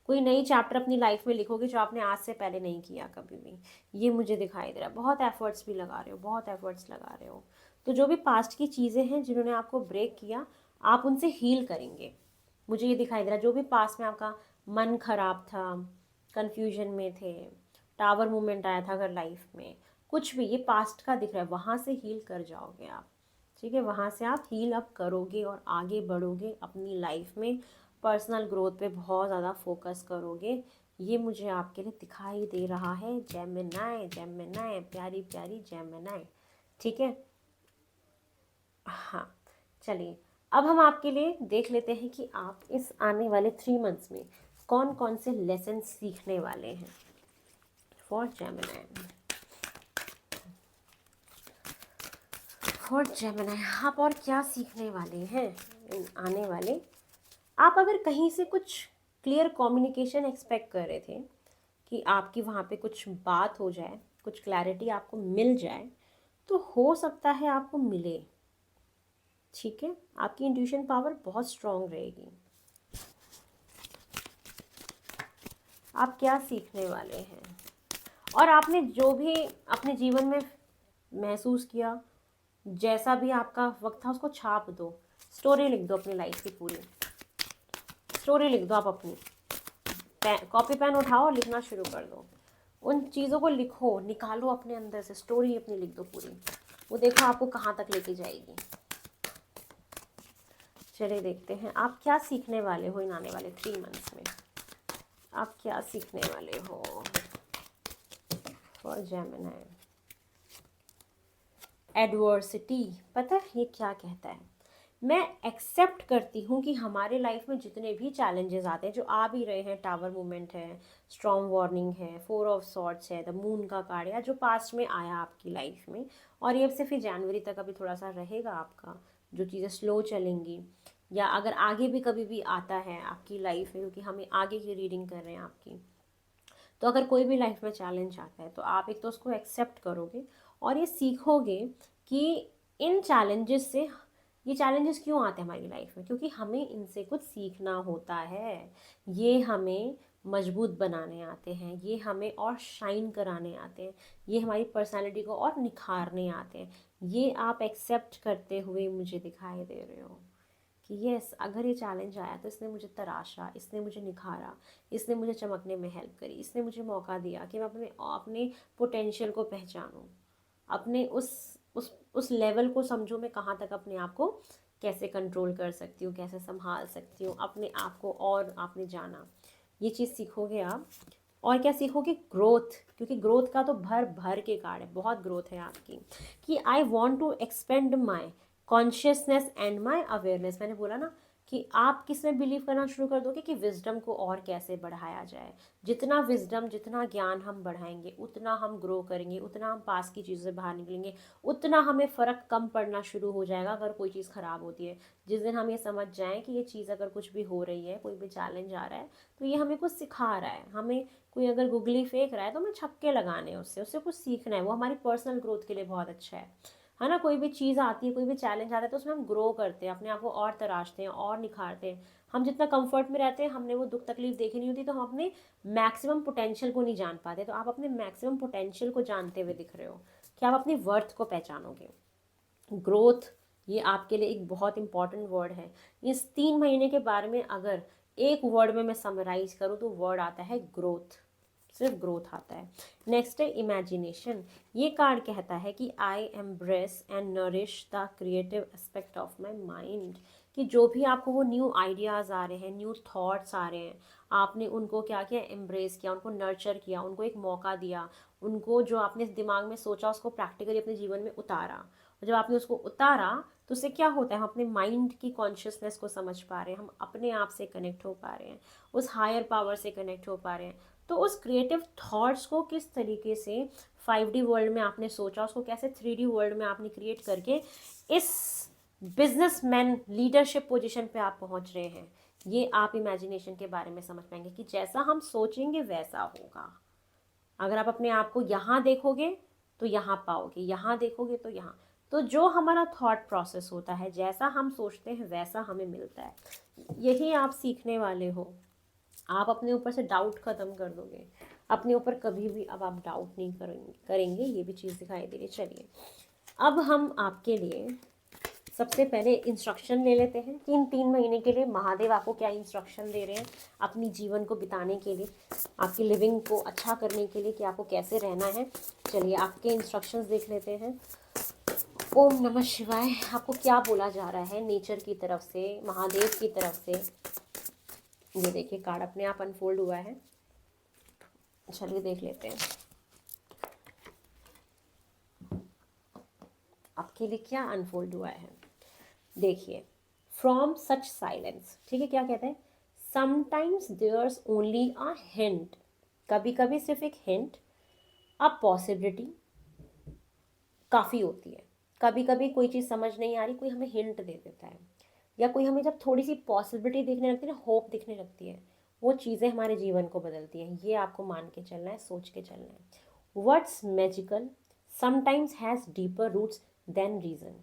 Speaker 1: कोई नई चैप्टर अपनी लाइफ में लिखोगे जो आपने आज से पहले नहीं किया कभी भी। ये मुझे दिखाई दे रहा है। बहुत एफर्ट्स भी लगा रहे हो, बहुत एफर्ट्स लगा रहे हो। तो जो भी पास्ट की चीज़ें हैं जिन्होंने आपको ब्रेक किया, आप उनसे हील करेंगे। मुझे ये दिखाई दे रहा है जो भी पास्ट में आपका मन खराब था, कन्फ्यूजन में थे, टावर मूवमेंट आया था अगर लाइफ में, कुछ भी ये पास्ट का दिख रहा है, वहाँ से हील कर जाओगे आप। ठीक है, वहाँ से आप हील अप करोगे और आगे बढ़ोगे अपनी लाइफ में। पर्सनल ग्रोथ पे बहुत ज़्यादा फोकस करोगे। ये मुझे आपके लिए दिखाई दे रहा है। जेमिनी, जेमिनी, प्यारी प्यारी जेमिनी। ठीक है। हाँ, चलिए अब हम आपके लिए देख लेते हैं कि आप इस आने वाले 3 मंथ्स में कौन कौन से लेसन सीखने वाले हैं फॉर जेमिनी। फॉर जेमिनी आप और क्या सीखने वाले हैं इन आने वाले। आप अगर कहीं से कुछ क्लियर कम्युनिकेशन एक्सपेक्ट कर रहे थे कि आपकी वहाँ पे कुछ बात हो जाए, कुछ क्लैरिटी आपको मिल जाए, तो हो सकता है आपको मिले। ठीक है, आपकी इंट्यूशन पावर बहुत स्ट्रांग रहेगी। आप क्या सीखने वाले हैं, और आपने जो भी अपने जीवन में महसूस किया, जैसा भी आपका वक्त था, उसको छाप दो। स्टोरी लिख दो अपनी लाइफ की पूरी। स्टोरी लिख दो आप अपनी। कॉपी पेन उठाओ और लिखना शुरू कर दो। उन चीज़ों को लिखो, निकालो अपने अंदर से, स्टोरी अपनी लिख दो पूरी। वो देखो आपको कहाँ तक लेके जाएगी। चलिए देखते हैं आप क्या सीखने वाले हो इन आने वाले 3 मंथ्स में। आप क्या सीखने वाले हो फॉर जेमिनी। एडवर्सिटी, पता है ये क्या कहता है? मैं एक्सेप्ट करती हूँ कि हमारे लाइफ में जितने भी चैलेंजेस आते हैं, जो आ भी रहे हैं, टावर मूवमेंट है, स्ट्रॉन्ग वार्निंग है, 4 ऑफ सॉर्ड्स है, द मून का कार्ड है, जो पास्ट में आया आपकी लाइफ में, और ये सिर्फ जनवरी तक अभी थोड़ा सा रहेगा आपका, जो चीज़ें स्लो चलेंगी, या अगर आगे भी कभी भी आता है आपकी लाइफ में, क्योंकि हमें आगे की रीडिंग कर रहे हैं आपकी। तो अगर कोई भी लाइफ में चैलेंज आता है तो आप एक तो उसको एक्सेप्ट करोगे और ये सीखोगे कि इन चैलेंजेस से, ये चैलेंजेस क्यों आते हैं हमारी लाइफ में, क्योंकि हमें इनसे कुछ सीखना होता है। ये हमें मजबूत बनाने आते हैं, ये हमें और शाइन कराने आते हैं, ये हमारी पर्सनालिटी को और निखारने आते हैं। ये आप एक्सेप्ट करते हुए मुझे दिखाई दे रहे हो कि यस, अगर ये चैलेंज आया तो इसने मुझे तराशा, इसने मुझे निखारा, इसने मुझे चमकने में हेल्प करी, इसने मुझे मौका दिया कि मैं अपने अपने पोटेंशियल को पहचानूं, अपने उस लेवल को समझूं, मैं कहाँ तक अपने आप को कैसे कंट्रोल कर सकती हूँ, कैसे संभाल सकती हूँ अपने आप को। और आपने जाना, ये चीज़ सीखोगे आप। और क्या सीखोगे? ग्रोथ, क्योंकि ग्रोथ का तो भर भर के कार्ड है, बहुत ग्रोथ है आपकी। कि I want to expand my consciousness and my awareness. मैंने बोला ना कि आप किस में बिलीव करना शुरू कर दोगे कि विजडम को और कैसे बढ़ाया जाए। जितना विजडम, जितना ज्ञान हम बढ़ाएंगे उतना हम ग्रो करेंगे, उतना हम पास की चीज़ों से बाहर निकलेंगे, उतना हमें फ़र्क कम पड़ना शुरू हो जाएगा अगर कोई चीज़ ख़राब होती है। जिस दिन हम ये समझ जाएं कि ये चीज़ अगर कुछ भी हो रही है, कोई भी चैलेंज आ रहा है, तो ये हमें कुछ सिखा रहा है। हमें कोई अगर गुगली फेंक रहा है तो हमें छक्के लगाने हैं, उससे उससे कुछ सीखना है, वो हमारी पर्सनल ग्रोथ के लिए बहुत अच्छा है ना। कोई भी चीज़ आती है, कोई भी चैलेंज आता है तो उसमें हम ग्रो करते हैं, अपने आप को और तराशते हैं और निखारते हैं। हम जितना कंफर्ट में रहते हैं, हमने वो दुख तकलीफ देखी नहीं होती, तो हम अपने मैक्सिमम पोटेंशियल को नहीं जान पाते। तो आप अपने मैक्सिमम पोटेंशियल को जानते हुए दिख रहे हो कि आप अपनी वर्थ को पहचानोगे। ग्रोथ, ये आपके लिए एक बहुत इंपॉर्टेंट वर्ड है। इस 3 महीने के बारे में अगर एक वर्ड में मैं समराइज करूँ तो वर्ड आता है ग्रोथ, सिर्फ ग्रोथ आता है। नेक्स्ट है इमेजिनेशन। ये कार्ड कहता है कि I embrace and nourish the creative aspect of my mind, कि जो भी आपको वो न्यू आइडियाज़ आ रहे हैं, न्यू थॉट्स आ रहे हैं, आपने उनको क्या किया, एम्ब्रेस किया, उनको नर्चर किया, उनको एक मौका दिया, उनको जो आपने दिमाग में सोचा उसको प्रैक्टिकली अपने जीवन में उतारा। और जब आपने उसको उतारा तो उससे क्या होता है, हम अपने माइंड की कॉन्शियसनेस को समझ पा रहे हैं, हम अपने आप से कनेक्ट हो पा रहे हैं, उस हायर पावर से कनेक्ट हो पा रहे हैं। तो उस क्रिएटिव थॉट्स को किस तरीके से 5D वर्ल्ड में आपने सोचा, उसको कैसे 3D वर्ल्ड में आपने क्रिएट करके इस बिजनेसमैन लीडरशिप पोजीशन पे आप पहुंच रहे हैं, ये आप इमेजिनेशन के बारे में समझ पाएंगे कि जैसा हम सोचेंगे वैसा होगा। अगर आप अपने आप को यहाँ देखोगे तो यहाँ पाओगे, यहाँ देखोगे तो यहाँ। तो जो हमारा थॉट प्रोसेस होता है, जैसा हम सोचते हैं वैसा हमें मिलता है। यही आप सीखने वाले हो। आप अपने ऊपर से डाउट ख़त्म कर दोगे, अपने ऊपर कभी भी अब आप डाउट नहीं करेंगे। ये भी चीज़ दिखाई दे रही है। चलिए अब हम आपके लिए सबसे पहले इंस्ट्रक्शन ले लेते हैं कि इन 3 महीने के लिए महादेव आपको क्या इंस्ट्रक्शन दे रहे हैं अपनी जीवन को बिताने के लिए, आपकी लिविंग को अच्छा करने के लिए, कि आपको कैसे रहना है। चलिए आपके इंस्ट्रक्शंस देख लेते हैं। ओम नमः शिवाय। आपको क्या बोला जा रहा है नेचर की तरफ से, महादेव की तरफ से। ये देखिए कार्ड अपने आप अनफोल्ड हुआ है। चलिए देख लेते हैं आपके लिए क्या अनफोल्ड हुआ है। देखिए, फ्रॉम सच साइलेंस, ठीक है, क्या कहता है, sometimes there's only a hint, कभी कभी सिर्फ एक हिंट, अ पॉसिबिलिटी काफ़ी होती है। कभी कभी कोई चीज़ समझ नहीं आ रही, कोई हमें हिंट दे देता है, या कोई हमें जब थोड़ी सी पॉसिबिलिटी दिखने लगती है ना, होप दिखने लगती है, वो चीज़ें हमारे जीवन को बदलती हैं। ये आपको मान के चलना है, सोच के चलना है। Words magical sometimes has deeper roots than reason.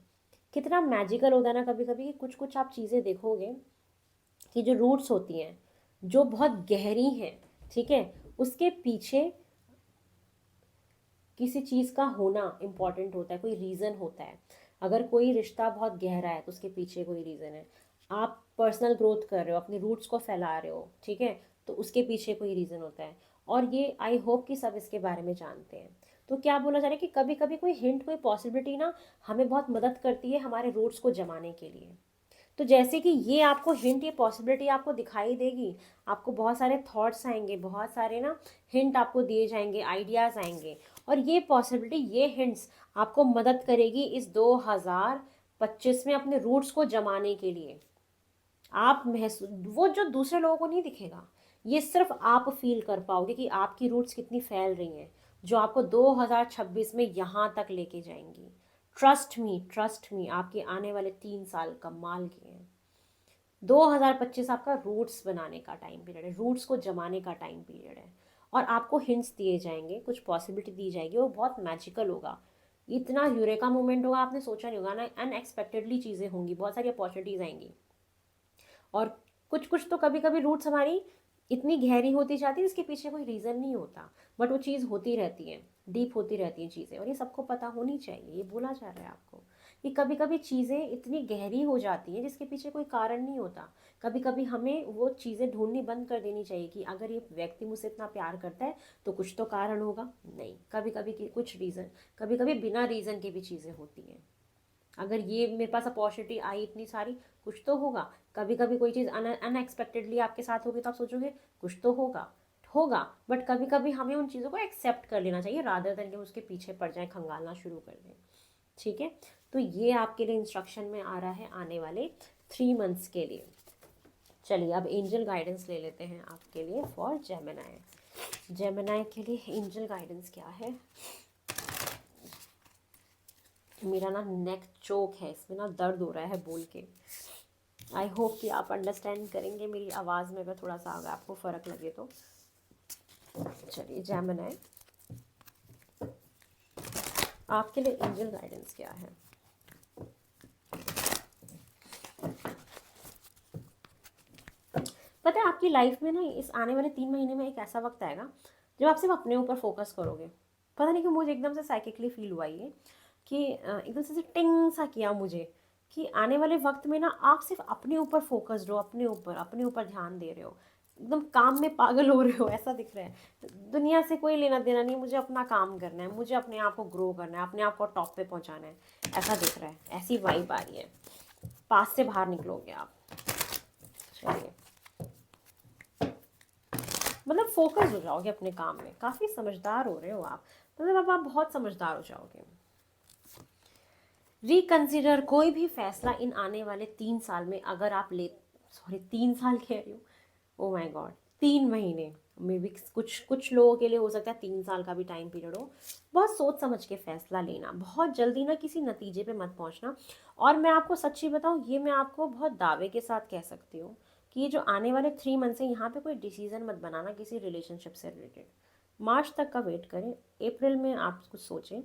Speaker 1: कितना मैजिकल होता है ना कभी कभी, कि कुछ कुछ आप चीज़ें देखोगे कि जो रूट्स होती हैं, जो बहुत गहरी हैं, ठीक है, उसके पीछे किसी चीज़ का होना इम्पॉर्टेंट होता है, कोई रीज़न होता है। अगर कोई रिश्ता बहुत गहरा है तो उसके पीछे कोई रीज़न है। आप पर्सनल ग्रोथ कर रहे हो, अपने रूट्स को फैला रहे हो, ठीक है, तो उसके पीछे कोई रीज़न होता है। और ये आई होप कि सब इसके बारे में जानते हैं। तो क्या बोला जा रहा है कि कभी कभी कोई हिंट, कोई पॉसिबिलिटी ना हमें बहुत मदद करती है हमारे रूट्स को जमाने के लिए। तो जैसे कि ये आपको हिंट, ये पॉसिबिलिटी आपको दिखाई देगी, आपको बहुत सारे थॉट्स आएंगे, बहुत सारे ना हिंट आपको दिए जाएंगे, आइडियाज़ आएंगे, और ये पॉसिबिलिटी, ये हिंट्स आपको मदद करेगी इस 2025 में अपने रूट्स को जमाने के लिए। आप महसूस, वो जो दूसरे लोगों को नहीं दिखेगा, ये सिर्फ आप फील कर पाओगे कि आपकी रूट्स कितनी फैल रही हैं, जो आपको 2026 में यहाँ तक लेके जाएंगी। ट्रस्ट मी, आपके आने वाले 3 साल कमाल के हैं। 2025 आपका रूट्स बनाने का टाइम पीरियड है, रूट्स को जमाने का टाइम पीरियड है। और आपको हिंट्स दिए जाएंगे, कुछ पॉसिबिलिटी दी जाएगी, वो बहुत मैजिकल होगा। इतना यूरेका मोमेंट होगा, आपने सोचा नहीं होगा ना, अनएक्सपेक्टेडली चीज़ें होंगी, बहुत सारी अपॉर्चुनिटीज़ आएंगी। और कुछ कुछ तो कभी कभी रूट्स हमारी इतनी गहरी होती जाती है, इसके पीछे कोई रीज़न नहीं होता, बट वो चीज़ होती रहती है, डीप होती रहती हैं चीज़ें, और ये सबको पता होनी चाहिए। ये बोला जा रहा है आपको कि कभी कभी चीज़ें इतनी गहरी हो जाती हैं जिसके पीछे कोई कारण नहीं होता। कभी कभी हमें वो चीज़ें ढूंढनी बंद कर देनी चाहिए कि अगर ये व्यक्ति मुझसे इतना प्यार करता है तो कुछ तो कारण होगा। नहीं, कभी कभी कुछ रीज़न, कभी कभी बिना रीज़न की भी चीज़ें होती हैं। अगर ये मेरे पास अपॉर्चुनिटी आई इतनी सारी, कुछ तो होगा। कभी कभी कोई चीज़ अनएक्सपेक्टेडली आपके साथ होगी तो आप सोचोगे कुछ तो होगा, होगा। बट कभी कभी हमें उन चीज़ों को एक्सेप्ट कर लेना चाहिए, रादर देन कि उसके पीछे पड़ जाए, खंगालना शुरू कर दें। ठीक है, तो ये आपके लिए इंस्ट्रक्शन में आ रहा है आने वाले 3 मंथ्स के लिए। चलिए अब एंजल गाइडेंस ले लेते हैं आपके लिए फॉर जेमिनाई। जेमिनाई के लिए एंजल गाइडेंस क्या है? मेरा ना नेक चोक है, इसमें ना दर्द हो रहा है बोल के। आई होप कि आप अंडरस्टैंड करेंगे मेरी आवाज़ में, अगर थोड़ा सा अगर आपको फ़र्क लगे तो। चलिए जेमिनाई, आपके लिए एंजल गाइडेंस क्या है? पता है आपकी लाइफ में ना इस आने वाले 3 महीने में एक ऐसा वक्त आएगा जब आप सिर्फ अपने ऊपर फोकस करोगे। पता नहीं क्यों मुझे एकदम से साइकिकली फील हुआ ये कि एकदम से टिंग सा किया मुझे कि आने वाले वक्त में ना आप सिर्फ अपने ऊपर फोकस्ड हो, अपने ऊपर ध्यान दे रहे हो, एकदम काम में पागल हो रहे हो, ऐसा दिख रहा है। दुनिया से कोई लेना देना नहीं, मुझे अपना काम करना है, मुझे अपने आप को ग्रो करना है, अपने आप को टॉप पे पहुंचाना है, ऐसा दिख रहा है। ऐसी वाइब आ रही है, पास से बाहर निकलोगे आप। चलिए मतलब फोकस हो जाओगे अपने काम में, काफ़ी समझदार हो रहे हो आप, मतलब अब आप बहुत समझदार हो जाओगे। रिकंसिडर कोई भी फैसला इन आने वाले 3 साल में अगर आप ले, सॉरी 3 साल कह रही हूँ, ओ माय गॉड, 3 महीने, मे बी कुछ कुछ लोगों के लिए हो सकता है 3 साल का भी टाइम पीरियड हो। बहुत सोच समझ के फैसला लेना, बहुत जल्दी ना किसी नतीजे पे मत पहुंचना। और मैं आपको सच्ची बताऊँ, ये मैं आपको बहुत दावे के साथ कह सकती हूँ कि ये जो आने वाले 3 मंथ्स हैं, यहाँ पे कोई डिसीजन मत बनाना किसी रिलेशनशिप से रिलेटेड। मार्च तक का वेट करें, अप्रैल में आप कुछ सोचें।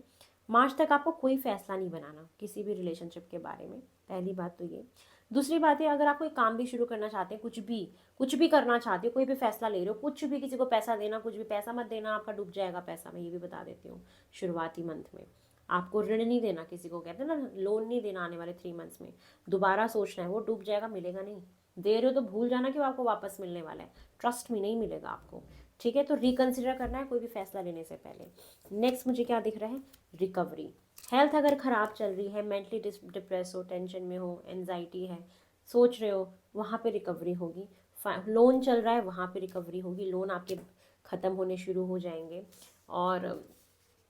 Speaker 1: मार्च तक आपको कोई फैसला नहीं बनाना किसी भी रिलेशनशिप के बारे में, पहली बात तो ये। दूसरी बात है, अगर आप कोई काम भी शुरू करना चाहते हैं, कुछ भी करना चाहते हो, कोई भी फैसला ले रहे हो, कुछ भी, किसी को पैसा देना, कुछ भी, पैसा मत देना, आपका डूब जाएगा पैसा, मैं ये भी बता देती हूँ। शुरुआती मंथ में आपको ऋण नहीं देना किसी को, कहते हैं ना लोन नहीं देना आने वाले 3 मंथ्स में, दोबारा सोचना है, वो डूब जाएगा, मिलेगा नहीं। दे रहे हो तो भूल जाना कि वो आपको वापस मिलने वाला है, ट्रस्ट में नहीं मिलेगा आपको। ठीक है, तो रिकंसिडर करना है कोई भी फैसला लेने से पहले। नेक्स्ट मुझे क्या दिख रहा है? रिकवरी। हेल्थ अगर ख़राब चल रही है, मेंटली डिप्रेस हो, टेंशन में हो, एनजाइटी है, सोच रहे हो, वहाँ पे रिकवरी होगी। लोन चल रहा है, वहाँ पे रिकवरी होगी, लोन आपके ख़त्म होने शुरू हो जाएंगे। और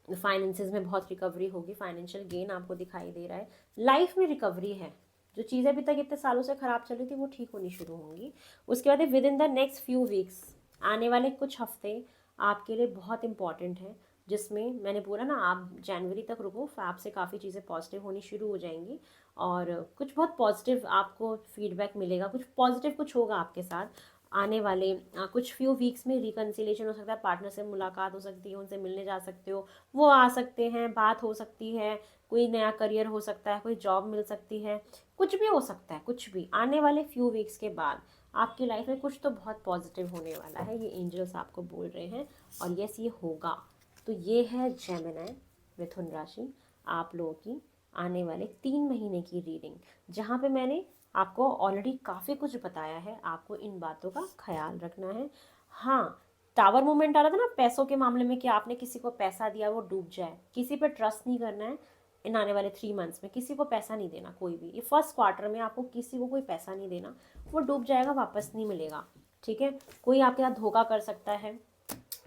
Speaker 1: फाइनेंसेस में बहुत रिकवरी होगी, फाइनेंशियल गेन आपको दिखाई दे रहा है। लाइफ में रिकवरी है, जो चीज़ें अभी तक इतने सालों से ख़राब चल रही थी वो ठीक होनी शुरू होंगी। उसके बाद with in the next few weeks, आने वाले कुछ हफ्ते आपके लिए बहुत इंपॉर्टेंट है, जिसमें मैंने बोला ना आप जनवरी तक रुको, आपसे काफ़ी चीज़ें पॉजिटिव होनी शुरू हो जाएंगी और कुछ बहुत पॉजिटिव आपको फीडबैक मिलेगा, कुछ पॉजिटिव कुछ होगा आपके साथ। आने वाले कुछ फ्यू वीक्स में रिकन्सिलेशन हो सकता है, पार्टनर से मुलाकात हो सकती है, उनसे मिलने जा सकते हो, वो आ सकते हैं, बात हो सकती है, कोई नया करियर हो सकता है, कोई जॉब मिल सकती है, कुछ भी हो सकता है, कुछ भी। आने वाले फ्यू वीक्स के बाद आपकी लाइफ में कुछ तो बहुत पॉजिटिव होने वाला है, ये एंजल्स आपको बोल रहे हैं, और यस ये होगा। तो ये है जेमिनी, मिथुन राशि, आप लोगों की आने वाले 3 महीने की रीडिंग, जहाँ पे मैंने आपको ऑलरेडी काफ़ी कुछ बताया है। आपको इन बातों का ख्याल रखना है। हाँ, टावर मूवमेंट आ रहा था ना पैसों के मामले में कि आपने किसी को पैसा दिया वो डूब जाए, किसी पे ट्रस्ट नहीं करना है। इन आने वाले 3 मंथ्स में किसी को पैसा नहीं देना, कोई भी, ये फर्स्ट क्वार्टर में आपको किसी को कोई पैसा नहीं देना, वो डूब जाएगा, वापस नहीं मिलेगा। ठीक है, कोई आपके साथ धोखा कर सकता है,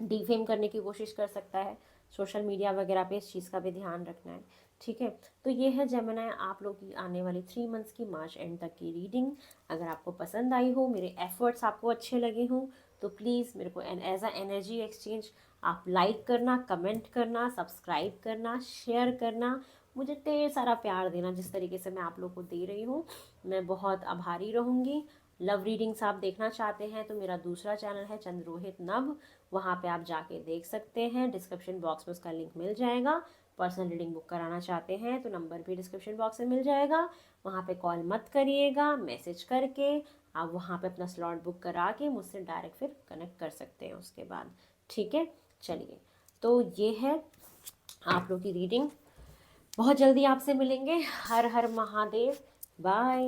Speaker 1: डिफेम करने की कोशिश कर सकता है, सोशल मीडिया वगैरह पे इस चीज़ का भी ध्यान रखना है। ठीक है, तो ये है जेमिनी आप लोग की आने वाली 3 मंथ्स की मार्च एंड तक की रीडिंग। अगर आपको पसंद आई हो, मेरे एफर्ट्स आपको अच्छे लगे हों, तो प्लीज़ मेरे को एज अ एनर्जी एक्सचेंज आप लाइक करना, कमेंट करना, सब्सक्राइब करना, शेयर करना, मुझे ढेर सारा प्यार देना जिस तरीके से मैं आप लोग को दे रही हूँ। मैं बहुत आभारी रहूँगी। लव रीडिंग्स आप देखना चाहते हैं तो मेरा दूसरा चैनल है चंद्रोहित नभ, वहाँ पे आप जाके देख सकते हैं, डिस्क्रिप्शन बॉक्स में उसका लिंक मिल जाएगा। पर्सनल रीडिंग बुक कराना चाहते हैं तो नंबर भी डिस्क्रिप्शन बॉक्स में मिल जाएगा, वहाँ पे कॉल मत करिएगा, मैसेज करके आप वहाँ पे अपना स्लॉट बुक करा के मुझसे डायरेक्ट फिर कनेक्ट कर सकते हैं उसके बाद। ठीक है, चलिए, तो ये है आप लोग की रीडिंग। बहुत जल्दी आपसे मिलेंगे। हर हर महादेव, बाय।